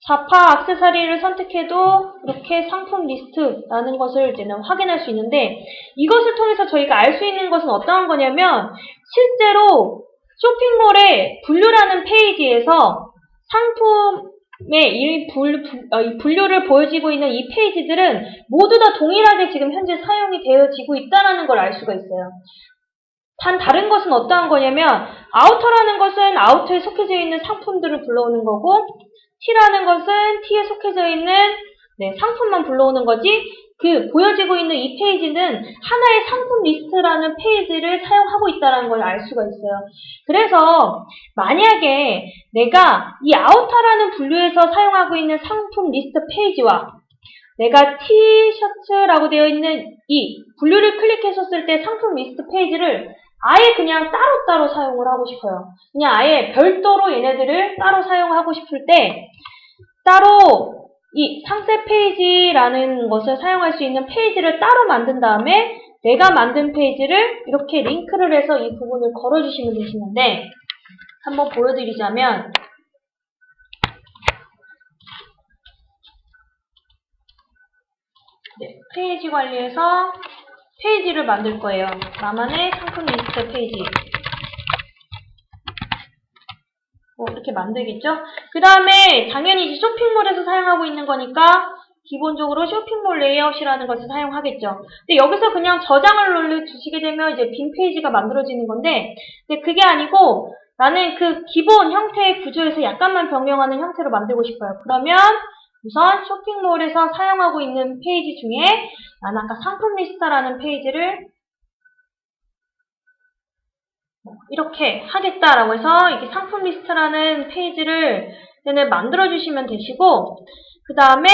자파 액세서리를 선택해도 이렇게 상품 리스트라는 것을 이제는 확인할 수 있는데, 이것을 통해서 저희가 알 수 있는 것은 어떠한 거냐면, 실제로 쇼핑몰의 분류라는 페이지에서 상품의 이 분류를 보여지고 있는 이 페이지들은 모두 다 동일하게 지금 현재 사용이 되어지고 있다는 걸 알 수가 있어요. 단 다른 것은 어떠한 거냐면, 아우터라는 것은 아우터에 속해져 있는 상품들을 불러오는 거고, T라는 것은 T에 속해져 있는 상품만 불러오는 거지, 그 보여지고 있는 이 페이지는 하나의 상품 리스트라는 페이지를 사용하고 있다는 걸 알 수가 있어요. 그래서 만약에 내가 이 아우터라는 분류에서 사용하고 있는 상품 리스트 페이지와 내가 T셔츠라고 되어 있는 이 분류를 클릭했었을 때 상품 리스트 페이지를 아예 그냥 따로따로 사용을 하고 싶어요. 그냥 아예 별도로 얘네들을 따로 사용하고 싶을 때 따로 이 상세 페이지라는 것을 사용할 수 있는 페이지를 따로 만든 다음에 내가 만든 페이지를 이렇게 링크를 해서 이 부분을 걸어주시면 되시는데, 한번 보여드리자면 페이지 관리에서 페이지를 만들 거예요. 나만의 상품 리스트 페이지. 이렇게 만들겠죠? 그 다음에 당연히 이제 쇼핑몰에서 사용하고 있는 거니까 기본적으로 쇼핑몰 레이아웃이라는 것을 사용하겠죠. 근데 여기서 그냥 저장을 눌러주시게 되면 이제 빈 페이지가 만들어지는 건데, 근데 그게 아니고 나는 그 기본 형태의 구조에서 약간만 변경하는 형태로 만들고 싶어요. 그러면 우선 쇼핑몰에서 사용하고 있는 페이지 중에 나는 아까 상품 리스트라는 페이지를 이렇게 하겠다라고 해서 이렇게 상품 리스트라는 페이지를 만들어 주시면 되시고, 그 다음에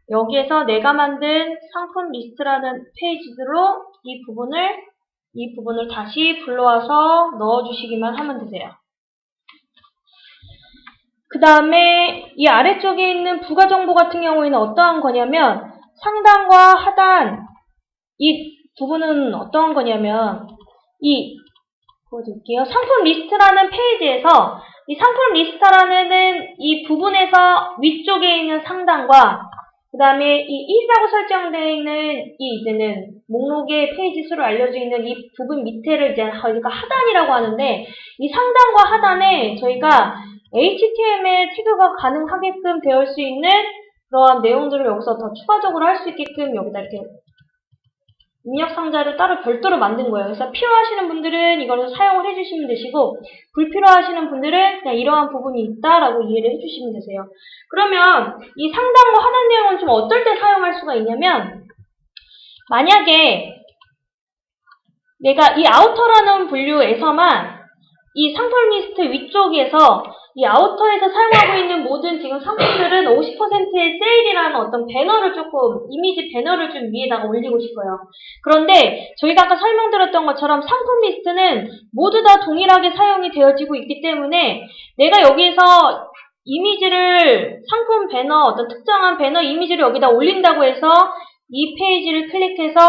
여기에서 내가 만든 상품 리스트라는 페이지로 이 부분을 다시 불러와서 넣어 주시기만 하면 되세요. 그 다음에 이 아래쪽에 있는 부가 정보 같은 경우에는 어떠한 거냐면, 상단과 하단 이 부분은 어떠한 거냐면, 보여드릴게요. 상품 리스트라는 페이지에서 이 상품 리스트라는 이 부분에서 위쪽에 있는 상단과 그 다음에 이 1이라고 설정되어 있는 이 이제는 목록의 페이지 수를 알려져 있는 이 부분 밑에를 이제 저희가 하단이라고 하는데, 이 상단과 하단에 저희가 HTML 태그가 가능하게끔 되어 수 있는 그러한 내용들을 여기서 더 추가적으로 할 수 있게끔 여기다 이렇게 입력 상자를 따로 별도로 만든 거예요. 그래서 필요하시는 분들은 이걸 사용을 해주시면 되시고, 불필요하시는 분들은 그냥 이러한 부분이 있다라고 이해를 해주시면 되세요. 그러면 이 상단과 하단 내용은 좀 어떨 때 사용할 수가 있냐면, 만약에 내가 이 아우터라는 분류에서만 이 상품 리스트 위쪽에서 이 아우터에서 사용하고 있는 모든 지금 상품들은 50%의 세일이라는 어떤 배너를 조금, 이미지 배너를 좀 위에다가 올리고 싶어요. 그런데 저희가 아까 설명드렸던 것처럼 상품 리스트는 모두 다 동일하게 사용이 되어지고 있기 때문에 내가 여기에서 이미지를, 상품 배너, 어떤 특정한 배너 이미지를 여기다 올린다고 해서 이 페이지를 클릭해서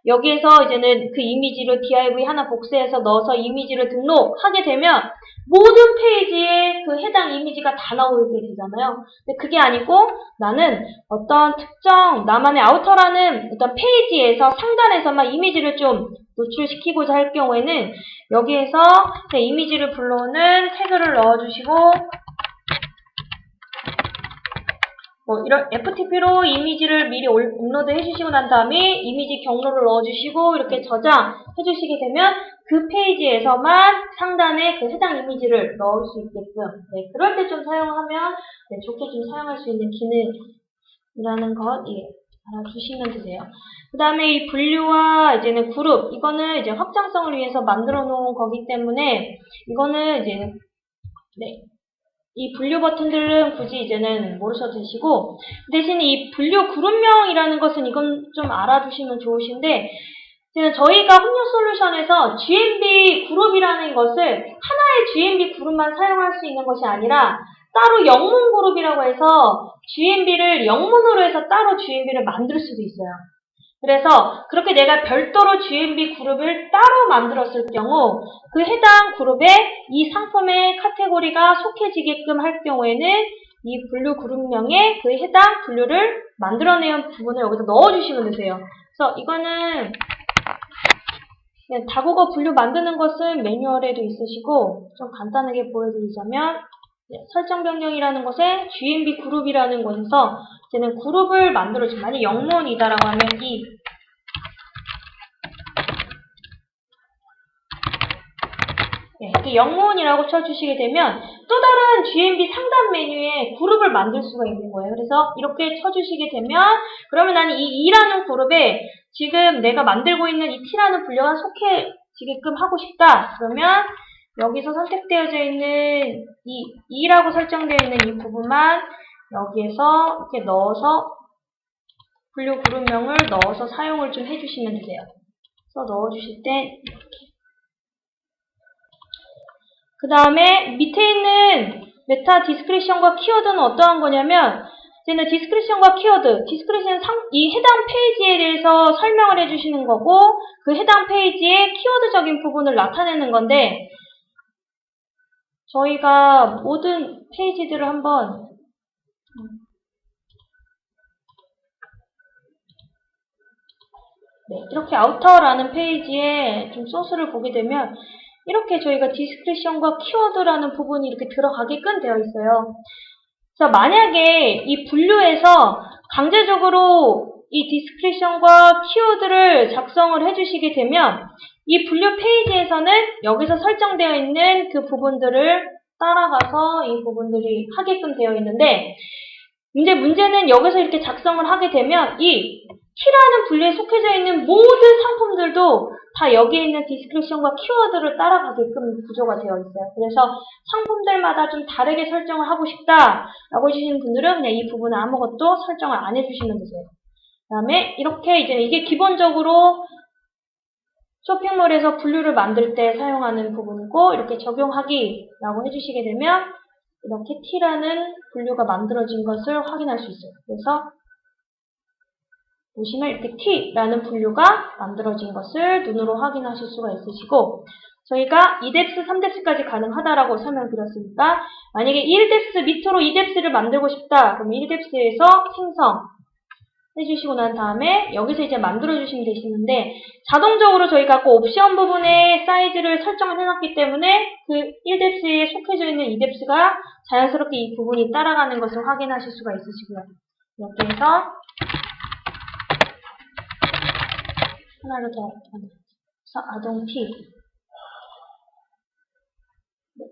여기에서 이제는 그 이미지를 div 하나 복사해서 넣어서 이미지를 등록하게 되면 모든 페이지에 그 해당 이미지가 다 나오게 되잖아요. 근데 그게 아니고 나는 어떤 특정 나만의 아우터라는 어떤 페이지에서 상단에서만 이미지를 좀 노출시키고자 할 경우에는 여기에서 이미지를 불러오는 태그를 넣어주시고 이런 FTP로 이미지를 미리 업로드 해주시고 난 다음에 이미지 경로를 넣어주시고 이렇게 저장해주시게 되면 그 페이지에서만 상단에 그 해당 이미지를 넣을 수 있게끔 그럴 때 좀 사용하면 좋게 좀 사용할 수 있는 기능이라는 것 알아주시면 되세요. 그 다음에 이 분류와 이제는 그룹 이거는 이제 확장성을 위해서 만들어 놓은 거기 때문에 이거는 이제 이 분류 버튼들은 굳이 이제는 모르셔도 되시고 대신 이 분류 그룹명이라는 것은 이건 좀 알아두시면 좋으신데 저희가 홈뉴 솔루션에서 GMB 그룹이라는 것을 하나의 GMB 그룹만 사용할 수 있는 것이 아니라 따로 영문 그룹이라고 해서 GMB를 영문으로 해서 따로 GMB를 만들 수도 있어요. 그래서 그렇게 내가 별도로 GMB 그룹을 따로 만들었을 경우 그 해당 그룹에 이 상품의 카테고리가 속해지게끔 할 경우에는 이 분류 그룹명에 그 해당 분류를 만들어내는 부분을 여기서 넣어주시면 되세요. 그래서 이거는 다국어 분류 만드는 것은 매뉴얼에도 있으시고 좀 간단하게 보여드리자면 설정 변경이라는 것에 GMB 그룹이라는 곳에서 이제는 그룹을 만들어주면 만약 영문이다라고 하면 이렇게 영문이라고 쳐주시게 되면 또 다른 GMB 상단 메뉴에 그룹을 만들 수가 있는 거예요. 그래서 이렇게 쳐주시게 되면 그러면 나는 이 E라는 그룹에 지금 내가 만들고 있는 이 T라는 분류가 속해지게끔 하고 싶다. 그러면 여기서 선택되어져 있는 이 E라고 설정되어 있는 이 부분만 여기에서 이렇게 넣어서 분류 그룹명을 넣어서 사용을 좀 해주시면 되세요. 그래서 넣어주실 때 이렇게. 그 다음에 밑에 있는 메타 디스크리션과 키워드는 어떠한 거냐면 이제는 디스크리션과 키워드, 디스크리션은 이 해당 페이지에 대해서 설명을 해주시는 거고 그 해당 페이지의 키워드적인 부분을 나타내는 건데 저희가 모든 페이지들을 한번 이렇게 아우터라는 페이지에 좀 소스를 보게 되면 이렇게 저희가 디스크리션과 키워드라는 부분이 이렇게 들어가게끔 되어 있어요. 그래서 만약에 이 분류에서 강제적으로 이 디스크리션과 키워드를 작성을 해주시게 되면 이 분류 페이지에서는 여기서 설정되어 있는 그 부분들을 따라가서 이 부분들이 하게끔 되어 있는데 이제 문제는 여기서 이렇게 작성을 하게 되면 이 T라는 분류에 속해져 있는 모든 상품들도 다 여기에 있는 디스크리션과 키워드를 따라가게끔 구조가 되어 있어요. 그래서 상품들마다 좀 다르게 설정을 하고 싶다라고 해주시는 분들은 그냥 이 부분은 아무것도 설정을 안 해주시면 되세요. 그 다음에 이렇게 이제 이게 기본적으로 쇼핑몰에서 분류를 만들 때 사용하는 부분이고 이렇게 적용하기라고 해주시게 되면 이렇게 T라는 분류가 만들어진 것을 확인할 수 있어요. 그래서 보시면 이렇게 T라는 분류가 만들어진 것을 눈으로 확인하실 수가 있으시고 저희가 2뎁스, 3뎁스까지 가능하다라고 설명드렸으니까 만약에 1뎁스 밑으로 2뎁스를 만들고 싶다 그럼 1뎁스에서 생성 해주시고 난 다음에 여기서 이제 만들어주시면 되시는데 자동적으로 저희가 아까 옵션 부분에 사이즈를 설정을 해놨기 때문에 그 1뎁스에 속해져 있는 2뎁스가 자연스럽게 이 부분이 따라가는 것을 확인하실 수가 있으시고요. 이렇게 해서 하나를 더 아동 T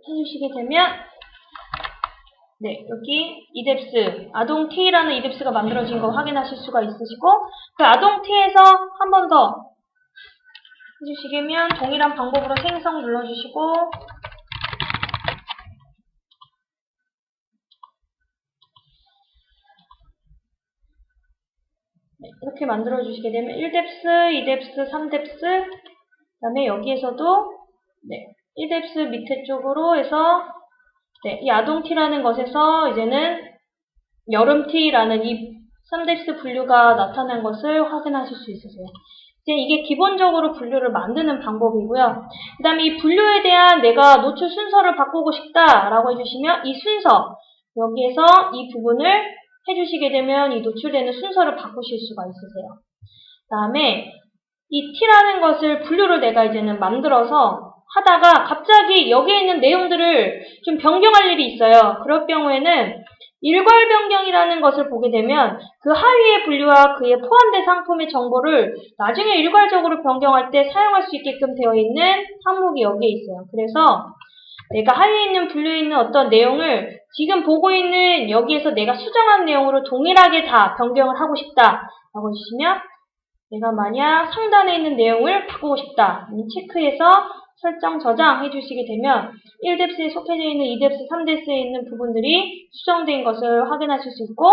해주시게 되면 여기 이뎁스 아동 T라는 이뎁스가 만들어진 거 확인하실 수가 있으시고 그 아동 T에서 한 번 더 해주시면 동일한 방법으로 생성 눌러주시고 이렇게 만들어 주시게 되면 1뎁스, 2뎁스, 3뎁스, 그 다음에 여기에서도 1뎁스 밑에 쪽으로 해서 이 아동티라는 것에서 이제는 여름티라는 이 3뎁스 분류가 나타난 것을 확인하실 수 있으세요. 이제 이게 기본적으로 분류를 만드는 방법이고요. 그 다음에 이 분류에 대한 내가 노출 순서를 바꾸고 싶다라고 해주시면 이 순서, 여기에서 이 부분을 해주시게 되면 이 노출되는 순서를 바꾸실 수가 있으세요. 그 다음에 이 T라는 것을 분류를 내가 이제는 만들어서 하다가 갑자기 여기에 있는 내용들을 좀 변경할 일이 있어요. 그럴 경우에는 일괄 변경이라는 것을 보게 되면 그 하위의 분류와 그에 포함된 상품의 정보를 나중에 일괄적으로 변경할 때 사용할 수 있게끔 되어 있는 항목이 여기에 있어요. 그래서 내가 하위에 있는 분류에 있는 어떤 내용을 지금 보고 있는 여기에서 내가 수정한 내용으로 동일하게 다 변경을 하고 싶다라고 해주시면 내가 만약 상단에 있는 내용을 바꾸고 싶다. 체크해서 설정 저장해 주시게 되면 1뎁스에 속해져 있는 2뎁스, 3뎁스에 있는 부분들이 수정된 것을 확인하실 수 있고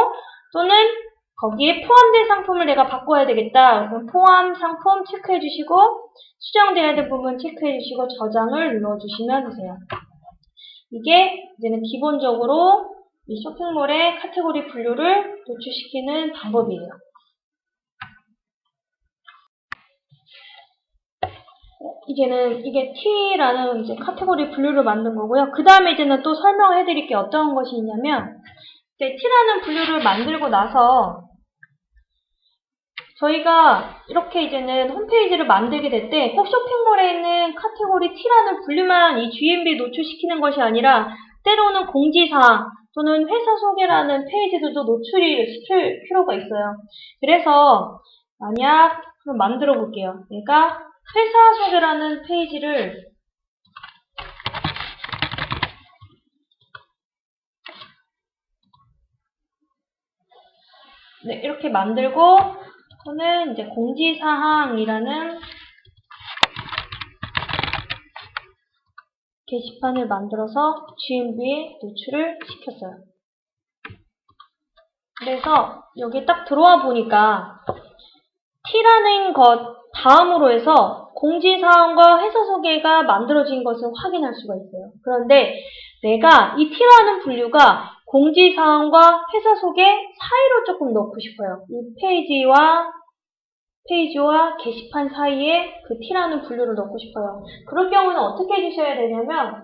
또는 거기에 포함된 상품을 내가 바꿔야 되겠다. 그럼 포함 상품 체크해 주시고 수정되어야 될 부분 체크해 주시고 저장을 눌러주시면 되세요. 이게 이제는 기본적으로 이 쇼핑몰의 카테고리 분류를 노출시키는 방법이에요. 이제는 이게 T라는 이제 카테고리 분류를 만든 거고요. 그 다음에 이제는 또 설명을 해드릴게 어떤 것이 있냐면 이제 T라는 분류를 만들고 나서 저희가 이렇게 이제는 홈페이지를 만들게 될 때 꼭 쇼핑몰에 있는 카테고리 T라는 분류만 이 GMB에 노출시키는 것이 아니라 때로는 공지사항 또는 회사 소개라는 페이지들도 노출을 시킬 필요가 있어요. 그래서 만약 한번 만들어 볼게요. 내가 회사 소개라는 페이지를 이렇게 만들고 또는 이제 공지사항이라는 게시판을 만들어서 GMB에 노출을 시켰어요. 그래서 여기 딱 들어와 보니까 T라는 것 다음으로 해서 공지사항과 회사 소개가 만들어진 것을 확인할 수가 있어요. 그런데 내가 이 T라는 분류가 공지사항과 회사 소개 사이로 조금 넣고 싶어요. 이 페이지와 게시판 사이에 그 T라는 분류를 넣고 싶어요. 그럴 경우는 어떻게 해주셔야 되냐면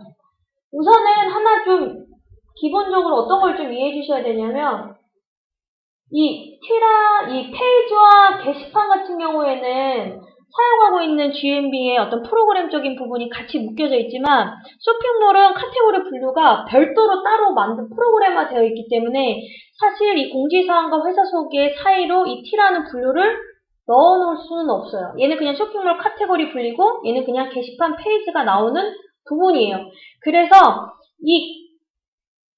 우선은 하나 좀 기본적으로 어떤 걸 좀 이해해 주셔야 되냐면 이 페이지와 게시판 같은 경우에는 사용하고 있는 GMB의 어떤 프로그램적인 부분이 같이 묶여져 있지만 쇼핑몰은 카테고리 분류가 별도로 따로 만든 프로그램화 되어 있기 때문에 사실 이 공지사항과 회사 소개 사이로 이 T라는 분류를 넣어놓을 수는 없어요. 얘는 그냥 쇼핑몰 카테고리 분리고 얘는 그냥 게시판 페이지가 나오는 부분이에요. 그래서 이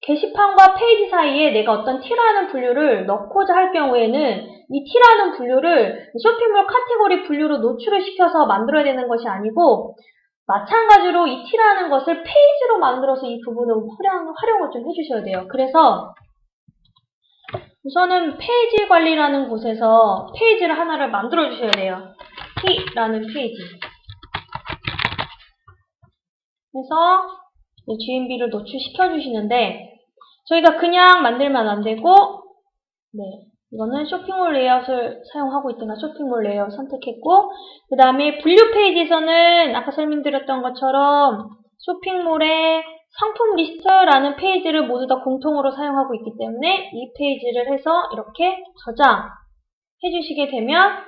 게시판과 페이지 사이에 내가 어떤 T라는 분류를 넣고자 할 경우에는 이 T라는 분류를 쇼핑몰 카테고리 분류로 노출을 시켜서 만들어야 되는 것이 아니고 마찬가지로 이 T라는 것을 페이지로 만들어서 이 부분을 활용을 좀 해주셔야 돼요. 그래서 우선은 페이지 관리라는 곳에서 페이지를 하나를 만들어 주셔야 돼요. T라는 페이지. 그래서 GMB를 노출시켜 주시는데 저희가 그냥 만들면 안 되고 이거는 쇼핑몰 레이아웃을 사용하고 있거나 쇼핑몰 레이아웃 선택했고 그 다음에 분류 페이지에서는 아까 설명드렸던 것처럼 쇼핑몰의 상품 리스트라는 페이지를 모두 다 공통으로 사용하고 있기 때문에 이 페이지를 해서 이렇게 저장해 주시게 되면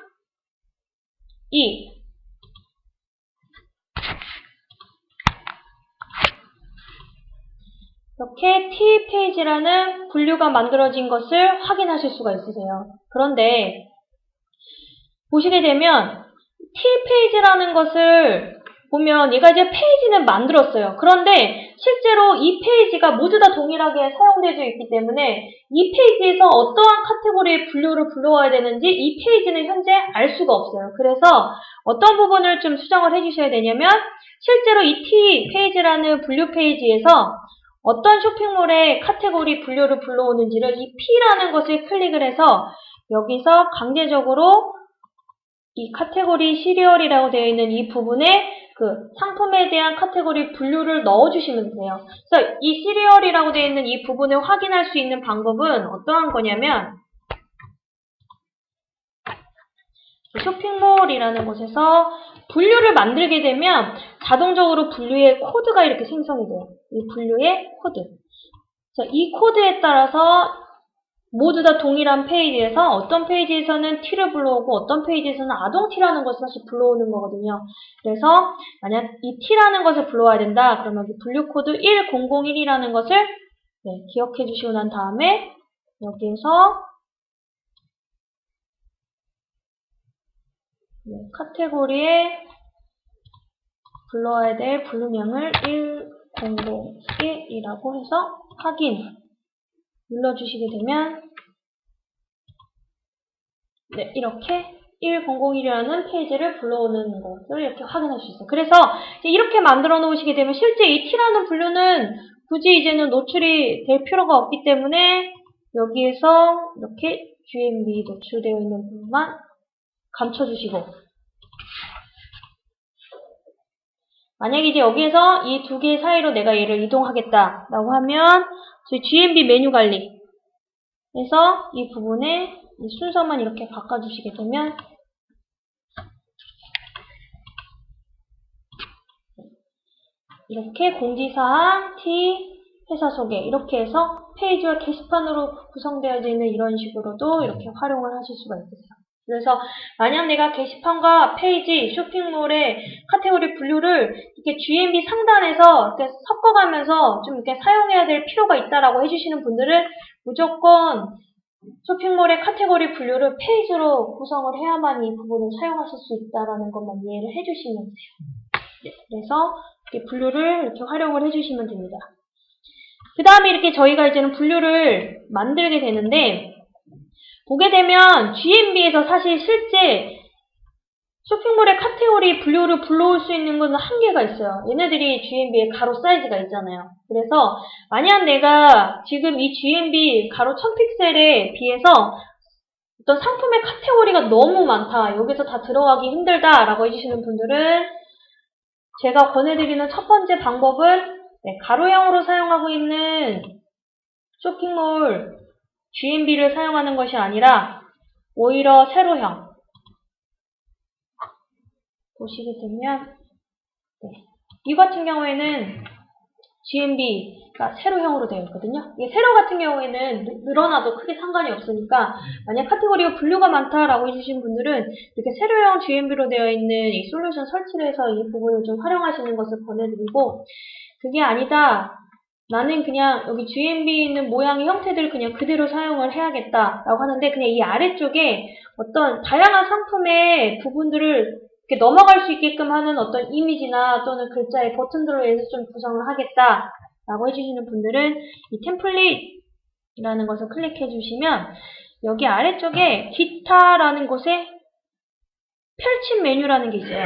이렇게 T페이지라는 분류가 만들어진 것을 확인하실 수가 있으세요. 그런데 보시게 되면 T페이지라는 것을 보면 얘가 이제 페이지는 만들었어요. 그런데 실제로 이 페이지가 모두 다 동일하게 사용되어 있기 때문에 이 페이지에서 어떠한 카테고리의 분류를 불러와야 되는지 이 페이지는 현재 알 수가 없어요. 그래서 어떤 부분을 좀 수정을 해주셔야 되냐면 실제로 이 T페이지라는 분류 페이지에서 어떤 쇼핑몰의 카테고리 분류를 불러오는지를 이 P라는 것을 클릭을 해서 여기서 강제적으로 이 카테고리 시리얼이라고 되어 있는 이 부분에 그 상품에 대한 카테고리 분류를 넣어주시면 돼요. 그래서 이 시리얼이라고 되어 있는 이 부분을 확인할 수 있는 방법은 어떠한 거냐면 쇼핑몰이라는 곳에서 분류를 만들게 되면 자동적으로 분류의 코드가 이렇게 생성이 돼요. 이 분류의 코드. 자, 이 코드에 따라서 모두 다 동일한 페이지에서 어떤 페이지에서는 T를 불러오고 어떤 페이지에서는 아동 T라는 것을 다시 불러오는 거거든요. 그래서 만약 이 T라는 것을 불러와야 된다. 그러면 여기 분류 코드 1001이라는 것을 기억해 주시고 난 다음에 여기에서 카테고리에 불러와야 될 분류명을 1001이라고 해서 확인 눌러주시게 되면 이렇게 1001이라는 페이지를 불러오는 것을 이렇게 확인할 수 있어요. 그래서 이렇게 만들어 놓으시게 되면 실제 이 T라는 분류는 굳이 이제는 노출이 될 필요가 없기 때문에 여기에서 이렇게 GMB 노출되어 있는 부분만 감춰주시고 만약에 이제 여기에서 이 두 개 사이로 내가 얘를 이동하겠다 라고 하면 저희 GMB 메뉴 관리 해서 이 부분에 이 순서만 이렇게 바꿔주시게 되면 이렇게 공지사항, T, 회사 소개 이렇게 해서 페이지와 게시판으로 구성되어 있는 이런 식으로도 이렇게 활용을 하실 수가 있으세요. 그래서 만약 내가 게시판과 페이지, 쇼핑몰의 카테고리 분류를 이렇게 GMB 상단에서 이렇게 섞어가면서 좀 이렇게 사용해야 될 필요가 있다라고 해주시는 분들은 무조건 쇼핑몰의 카테고리 분류를 페이지로 구성을 해야만 이 부분을 사용하실 수 있다라는 것만 이해를 해주시면 돼요. 그래서 이렇게 분류를 이렇게 활용을 해주시면 됩니다. 그 다음에 이렇게 저희가 이제는 분류를 만들게 되는데 보게 되면 GMB에서 사실 실제 쇼핑몰의 카테고리 분류를 불러올 수 있는 건 한계가 있어요. 얘네들이 GMB의 가로 사이즈가 있잖아요. 그래서 만약 내가 지금 이 GMB 가로 1000픽셀에 비해서 어떤 상품의 카테고리가 너무 많다. 여기서 다 들어가기 힘들다라고 해주시는 분들은 제가 권해드리는 첫 번째 방법은 가로형으로 사용하고 있는 쇼핑몰 GMB를 사용하는 것이 아니라 오히려 세로형 보시게 되면 이 같은 경우에는 GMB가 세로형으로 되어 있거든요. 이게 세로 같은 경우에는 늘어나도 크게 상관이 없으니까 만약 카테고리가 분류가 많다라고 해주신 분들은 이렇게 세로형 GMB로 되어 있는 이 솔루션 설치를 해서 이 부분을 좀 활용하시는 것을 권해드리고 그게 아니다. 나는 그냥 여기 GMB 있는 모양의 형태들을 그냥 그대로 사용을 해야겠다라고 하는데 그냥 이 아래쪽에 어떤 다양한 상품의 부분들을 이렇게 넘어갈 수 있게끔 하는 어떤 이미지나 또는 글자의 버튼들로 해서 좀 구성을 하겠다라고 해주시는 분들은 이 템플릿이라는 것을 클릭해 주시면 여기 아래쪽에 기타라는 곳에 펼침 메뉴라는 게 있어요.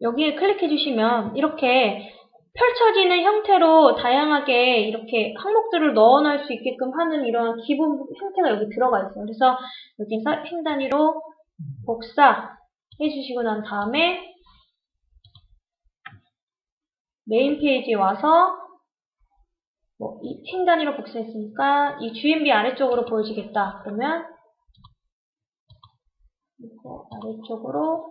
여기에 클릭해 주시면 이렇게 펼쳐지는 형태로 다양하게 이렇게 항목들을 넣어놓을 수 있게끔 하는 이런 기본 형태가 여기 들어가 있어요. 그래서 여기서 행 단위로 복사 해주시고 난 다음에 메인 페이지에 와서 이 행 단위로 복사했으니까 이 GMB 아래쪽으로 보여지겠다. 그러면 이거 아래쪽으로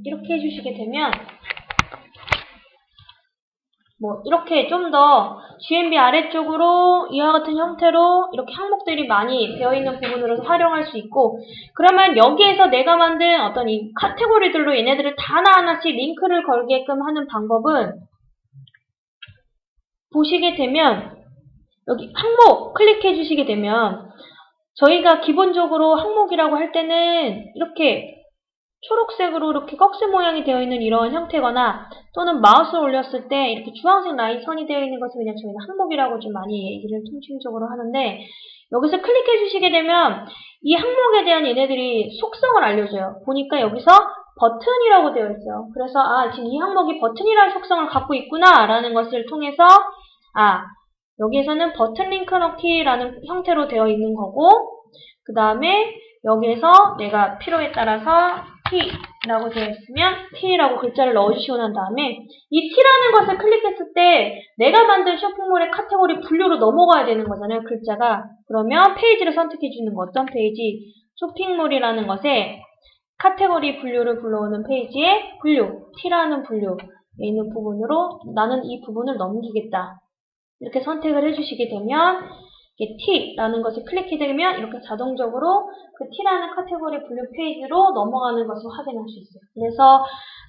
이렇게 해주시게 되면 이렇게 좀 더 GMB 아래쪽으로 이와 같은 형태로 이렇게 항목들이 많이 되어 있는 부분으로 활용할 수 있고 그러면 여기에서 내가 만든 어떤 이 카테고리들로 얘네들을 다 하나하나씩 링크를 걸게끔 하는 방법은 보시게 되면 여기 항목 클릭해 주시게 되면 저희가 기본적으로 항목이라고 할 때는 이렇게 초록색으로 이렇게 꺽쇠 모양이 되어 있는 이런 형태거나 또는 마우스를 올렸을 때 이렇게 주황색 라인 선이 되어 있는 것을 그냥 저희는 항목이라고 좀 많이 얘기를 통칭적으로 하는데 여기서 클릭해 주시게 되면 이 항목에 대한 얘네들이 속성을 알려줘요. 보니까 여기서 버튼이라고 되어 있어요. 그래서 지금 이 항목이 버튼이라는 속성을 갖고 있구나 라는 것을 통해서 여기에서는 버튼 링크 넣기라는 형태로 되어 있는 거고, 그 다음에 여기에서 내가 필요에 따라서 T라고 되어 있으면 T라고 글자를 넣어주시고 난 다음에 이 T라는 것을 클릭했을 때 내가 만든 쇼핑몰의 카테고리 분류로 넘어가야 되는 거잖아요, 글자가. 그러면 페이지를 선택해 주는 거. 어떤 페이지? 쇼핑몰이라는 것에 카테고리 분류를 불러오는 페이지에 분류, T라는 분류에 있는 부분으로 나는 이 부분을 넘기겠다. 이렇게 선택을 해주시게 되면 T라는 것을 클릭해 되면 이렇게 자동적으로 그 T라는 카테고리 분류 페이지로 넘어가는 것을 확인할 수 있어요. 그래서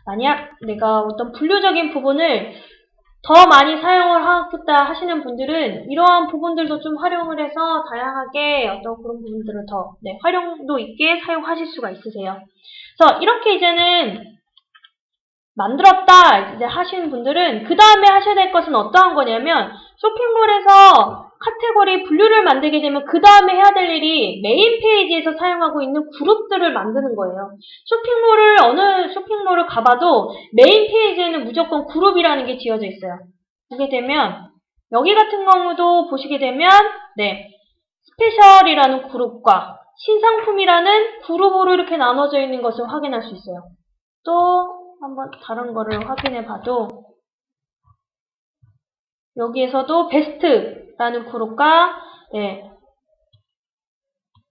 만약 내가 어떤 분류적인 부분을 더 많이 사용을 하겠다 하시는 분들은 이러한 부분들도 좀 활용을 해서 다양하게 어떤 그런 부분들을 더 활용도 있게 사용하실 수가 있으세요. 그래서 이렇게 이제는 만들었다 이제 하시는 분들은 그 다음에 하셔야 될 것은 어떠한 거냐면 쇼핑몰에서 카테고리 분류를 만들게 되면 그 다음에 해야 될 일이 메인 페이지에서 사용하고 있는 그룹들을 만드는 거예요. 어느 쇼핑몰을 가봐도 메인 페이지에는 무조건 그룹이라는 게 지어져 있어요. 보게 되면 여기 같은 경우도 보시게 되면 스페셜이라는 그룹과 신상품이라는 그룹으로 이렇게 나눠져 있는 것을 확인할 수 있어요. 또 한번 다른 거를 확인해 봐도 여기에서도 베스트라는 그룹과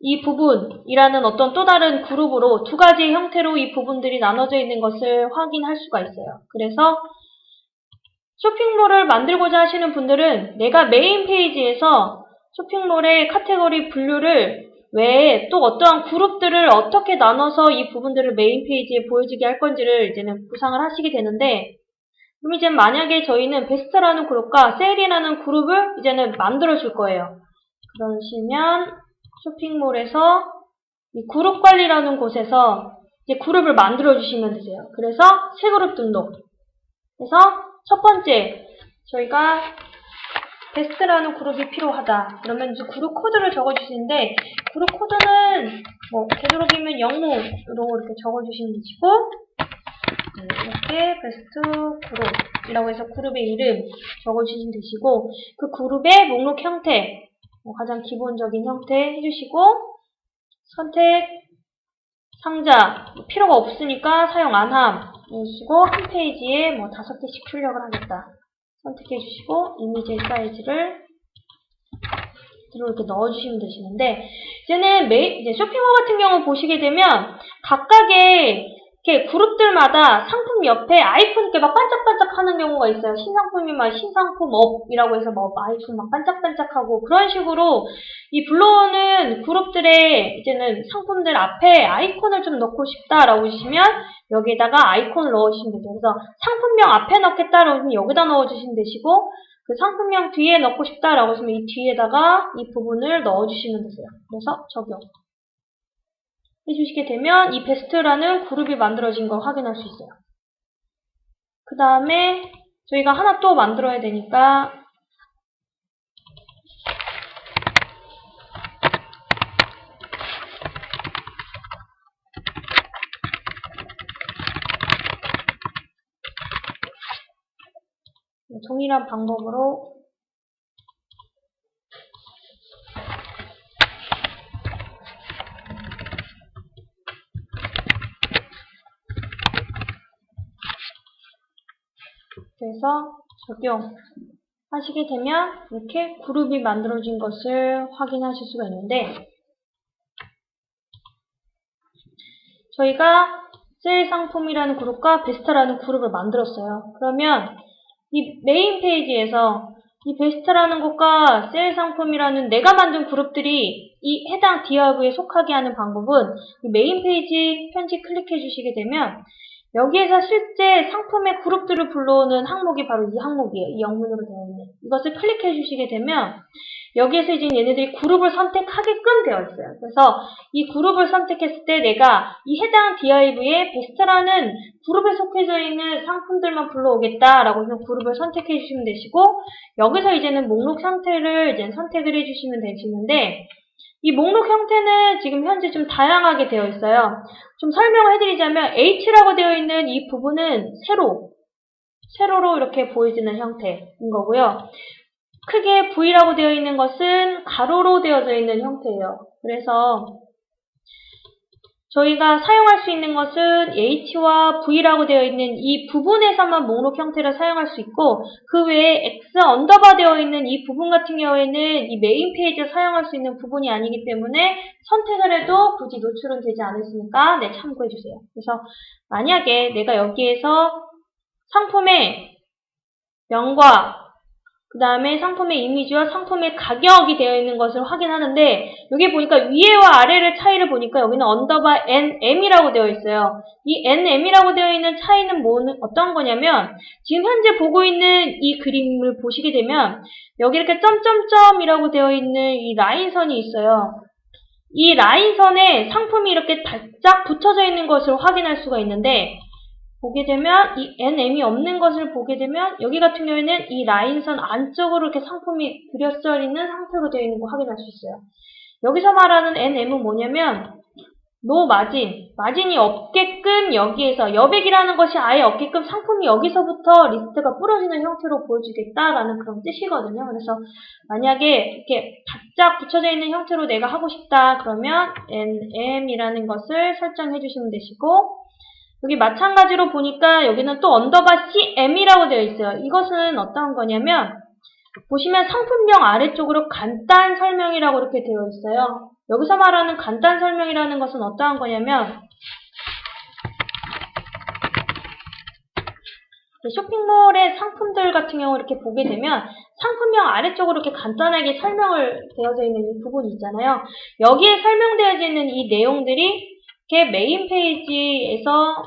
이 부분이라는 어떤 또 다른 그룹으로 두 가지 형태로 이 부분들이 나눠져 있는 것을 확인할 수가 있어요. 그래서 쇼핑몰을 만들고자 하시는 분들은 내가 메인 페이지에서 쇼핑몰의 카테고리 분류를 외에 또 어떠한 그룹들을 어떻게 나눠서 이 부분들을 메인 페이지에 보여지게 할 건지를 이제는 구상을 하시게 되는데, 그럼 이제 만약에 저희는 베스트라는 그룹과 세일이라는 그룹을 이제는 만들어 줄 거예요. 그러시면 쇼핑몰에서 이 그룹 관리라는 곳에서 이제 그룹을 만들어 주시면 되세요. 그래서 새 그룹 등록. 그래서 첫 번째 저희가 베스트라는 그룹이 필요하다. 그러면 이제 그룹 코드를 적어주시는데, 그룹 코드는 되도록이면 영문으로 이렇게 적어주시면 되시고, 이렇게 베스트 그룹이라고 해서 그룹의 이름 적어주시면 되시고, 그 그룹의 목록 형태, 가장 기본적인 형태 해주시고, 선택, 상자, 필요가 없으니까 사용 안함 해주시고, 한 페이지에 5개씩 출력을 하겠다. 선택해 주시고 이미지의 사이즈를 이렇게 넣어주시면 되시는데, 이제는 이제 쇼핑몰 같은 경우 보시게 되면 각각의 이렇게 그룹들마다 상품 옆에 아이콘이 이렇게 막 반짝반짝 하는 경우가 있어요. 신상품이면 신상품 업이라고 해서 아이콘 막 반짝반짝하고 그런 식으로 이 불러오는 그룹들의 이제는 상품들 앞에 아이콘을 좀 넣고 싶다라고 하시면 여기에다가 아이콘을 넣어주시면 되죠. 그래서 상품명 앞에 넣겠다라고 하시면 여기다 넣어주시면 되시고, 그 상품명 뒤에 넣고 싶다라고 하시면 이 뒤에다가 이 부분을 넣어주시면 되세요. 그래서 적용 해주시게 되면 이 베스트라는 그룹이 만들어진 걸 확인할 수 있어요. 그 다음에 저희가 하나 또 만들어야 되니까 동일한 방법으로 그래서 적용하시게 되면 이렇게 그룹이 만들어진 것을 확인하실 수가 있는데, 저희가 세일 상품이라는 그룹과 베스트라는 그룹을 만들었어요. 그러면 이 메인 페이지에서 이 베스트라는 것과 세일 상품이라는 내가 만든 그룹들이 이 해당 디아이브에 속하게 하는 방법은 이 메인 페이지 편집 클릭해 주시게 되면 여기에서 실제 상품의 그룹들을 불러오는 항목이 바로 이 항목이에요. 이 영문으로 되어 있는. 이것을 클릭해 주시게 되면 여기에서 이제 얘네들이 그룹을 선택하게끔 되어 있어요. 그래서 이 그룹을 선택했을 때 내가 이 해당 디아이브에 베스트라는 그룹에 속해져 있는 상품들만 불러오겠다라고 해서 그룹을 선택해 주시면 되시고, 여기서 이제는 목록 상태를 이제 선택을 해주시면 되시는데, 이 목록 형태는 지금 현재 좀 다양하게 되어 있어요. 좀 설명을 해드리자면 H라고 되어 있는 이 부분은 세로로 이렇게 보여지는 형태인 거고요. 크게 V라고 되어 있는 것은 가로로 되어져 있는 형태예요. 그래서 저희가 사용할 수 있는 것은 H와 V라고 되어 있는 이 부분에서만 목록 형태를 사용할 수 있고, 그 외에 X 언더바 되어 있는 이 부분 같은 경우에는 이 메인 페이지에 사용할 수 있는 부분이 아니기 때문에 선택을 해도 굳이 노출은 되지 않으시니까 참고해 주세요. 그래서 만약에 내가 여기에서 상품의 명과 그 다음에 상품의 이미지와 상품의 가격이 되어 있는 것을 확인하는데, 여기 보니까 위에와 아래의 차이를 보니까 여기는 언더바 NM이라고 되어 있어요. 이 NM이라고 되어 있는 차이는 어떤 거냐면, 지금 현재 보고 있는 이 그림을 보시게 되면 여기 이렇게 점점점이라고 되어 있는 이 라인선이 있어요. 이 라인선에 상품이 이렇게 바짝 붙어져 있는 것을 확인할 수가 있는데, 보게 되면 이 NM이 없는 것을 보게 되면 여기 같은 경우에는 이 라인선 안쪽으로 이렇게 상품이 그려져 있는 상태로 되어 있는 거 확인할 수 있어요. 여기서 말하는 NM은 뭐냐면 노 마진이 없게끔 여기에서 여백이라는 것이 아예 없게끔 상품이 여기서부터 리스트가 부러지는 형태로 보여주겠다라는 그런 뜻이거든요. 그래서 만약에 이렇게 바짝 붙여져 있는 형태로 내가 하고 싶다 그러면 NM이라는 것을 설정해 주시면 되시고, 여기 마찬가지로 보니까 여기는 또 언더바 CM이라고 되어 있어요. 이것은 어떤 거냐면 보시면 상품명 아래쪽으로 간단 설명이라고 이렇게 되어 있어요. 여기서 말하는 간단 설명이라는 것은 어떠한 거냐면 쇼핑몰의 상품들 같은 경우 이렇게 보게 되면 상품명 아래쪽으로 이렇게 간단하게 설명을 되어져 있는 이 부분이 있잖아요. 여기에 설명되어져 있는 이 내용들이 이렇게 메인 페이지에서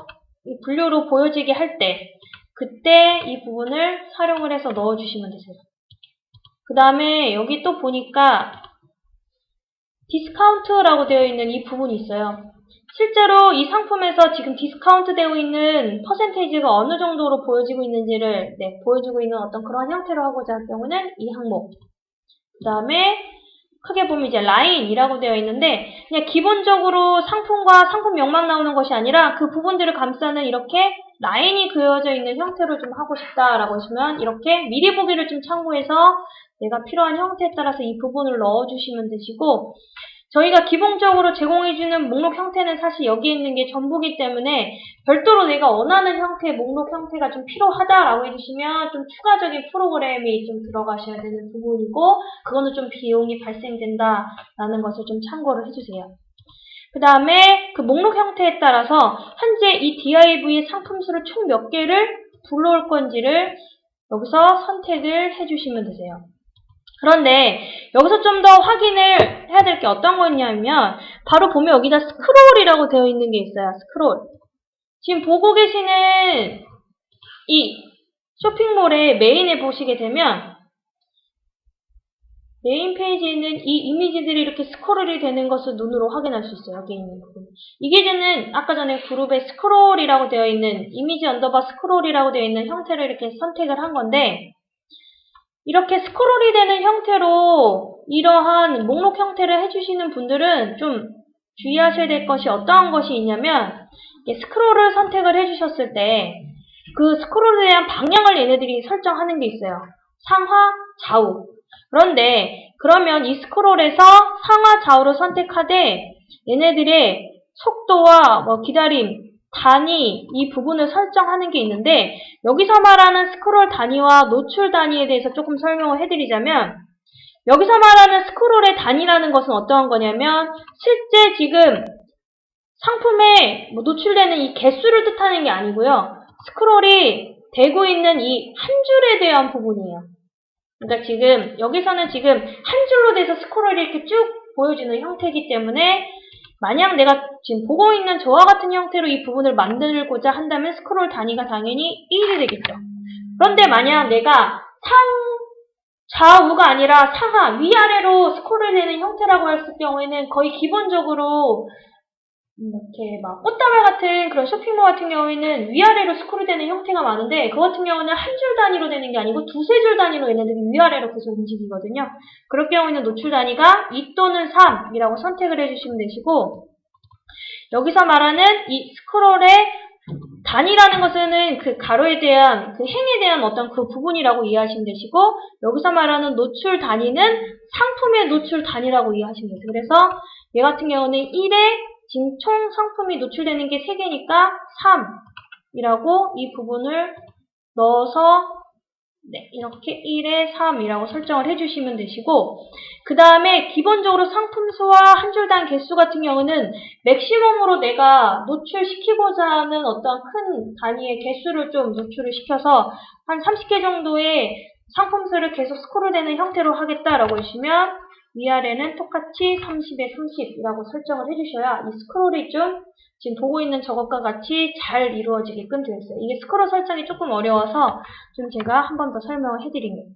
분류로 보여지게 할 때 그때 이 부분을 활용을 해서 넣어주시면 되세요. 그 다음에 여기 또 보니까 디스카운트라고 되어 있는 이 부분이 있어요. 실제로 이 상품에서 지금 디스카운트 되어 있는 퍼센테이지가 어느 정도로 보여지고 있는지를 보여주고 있는 어떤 그런 형태로 하고자 할 경우는 이 항목. 그 다음에 크게 보면 이제 라인이라고 되어 있는데 그냥 기본적으로 상품과 상품명만 나오는 것이 아니라 그 부분들을 감싸는 이렇게 라인이 그려져 있는 형태로 좀 하고 싶다라고 하시면 이렇게 미리 보기를 좀 참고해서 내가 필요한 형태에 따라서 이 부분을 넣어주시면 되시고, 저희가 기본적으로 제공해주는 목록 형태는 사실 여기 있는 게 전부기 때문에 별도로 내가 원하는 형태의 목록 형태가 좀 필요하다라고 해주시면 좀 추가적인 프로그램이 좀 들어가셔야 되는 부분이고, 그거는 좀 비용이 발생된다라는 것을 좀 참고를 해주세요. 그 다음에 그 목록 형태에 따라서 현재 이 DIV의 상품 수를 총 몇 개를 불러올 건지를 여기서 선택을 해주시면 되세요. 그런데 여기서 좀 더 확인을 해야 될 게 어떤 거냐면 바로 보면 여기다 스크롤이라고 되어 있는 게 있어요. 스크롤. 지금 보고 계시는 이 쇼핑몰의 메인에 보시게 되면 메인 페이지에 있는 이 이미지들이 이렇게 스크롤이 되는 것을 눈으로 확인할 수 있어요. 여기 있는 부분. 이게는 아까 전에 그룹에 스크롤이라고 되어 있는 이미지 언더바 스크롤이라고 되어 있는 형태를 이렇게 선택을 한 건데, 이렇게 스크롤이 되는 형태로 이러한 목록 형태를 해주시는 분들은 좀 주의하셔야 될 것이 어떠한 것이 있냐면, 스크롤을 선택을 해주셨을 때 그 스크롤에 대한 방향을 얘네들이 설정하는 게 있어요. 상하, 좌우. 그런데 그러면 이 스크롤에서 상하, 좌우를 선택하되 얘네들의 속도와 기다림, 단위, 이 부분을 설정하는 게 있는데, 여기서 말하는 스크롤 단위와 노출 단위에 대해서 조금 설명을 해드리자면, 여기서 말하는 스크롤의 단위라는 것은 어떠한 거냐면 실제 지금 상품에 노출되는 이 개수를 뜻하는 게 아니고요. 스크롤이 되고 있는 이 한 줄에 대한 부분이에요. 그러니까 지금 여기서는 지금 한 줄로 돼서 스크롤이 이렇게 쭉 보여지는 형태이기 때문에 만약 내가 지금 보고 있는 저와 같은 형태로 이 부분을 만들고자 한다면 스크롤 단위가 당연히 1이 되겠죠. 그런데 만약 내가 좌우가 아니라 상하, 위아래로 스크롤이 되는 형태라고 했을 경우에는 거의 기본적으로 이렇게 막 꽃다발 같은 그런 쇼핑몰 같은 경우에는 위아래로 스크롤되는 형태가 많은데 그 같은 경우는 한 줄 단위로 되는 게 아니고 두세 줄 단위로 얘네들이 위아래로 계속 움직이거든요. 그럴 경우에는 노출 단위가 2 또는 3이라고 선택을 해주시면 되시고 여기서 말하는 이 스크롤의 단위라는 것은 그 가로에 대한 그 행에 대한 어떤 그 부분이라고 이해하시면 되시고 여기서 말하는 노출 단위는 상품의 노출 단위라고 이해하시면 되세요. 그래서 얘 같은 경우는 1에 지금 총 상품이 노출되는 게 3개니까 3이라고 이 부분을 넣어서 이렇게 1에 3이라고 설정을 해주시면 되시고 그 다음에 기본적으로 상품 수와 한 줄당 개수 같은 경우는 맥시멈으로 내가 노출시키고자 하는 어떤 큰 단위의 개수를 좀 노출을 시켜서 한 30개 정도의 상품 수를 계속 스크롤되는 형태로 하겠다라고 하시면 위아래는 똑같이 30에 30이라고 설정을 해주셔야 이 스크롤이 좀 지금 보고 있는 저것과 같이 잘 이루어지게끔 되어 있어요. 이게 스크롤 설정이 조금 어려워서 좀 제가 한 번 더 설명을 해드린 거예요.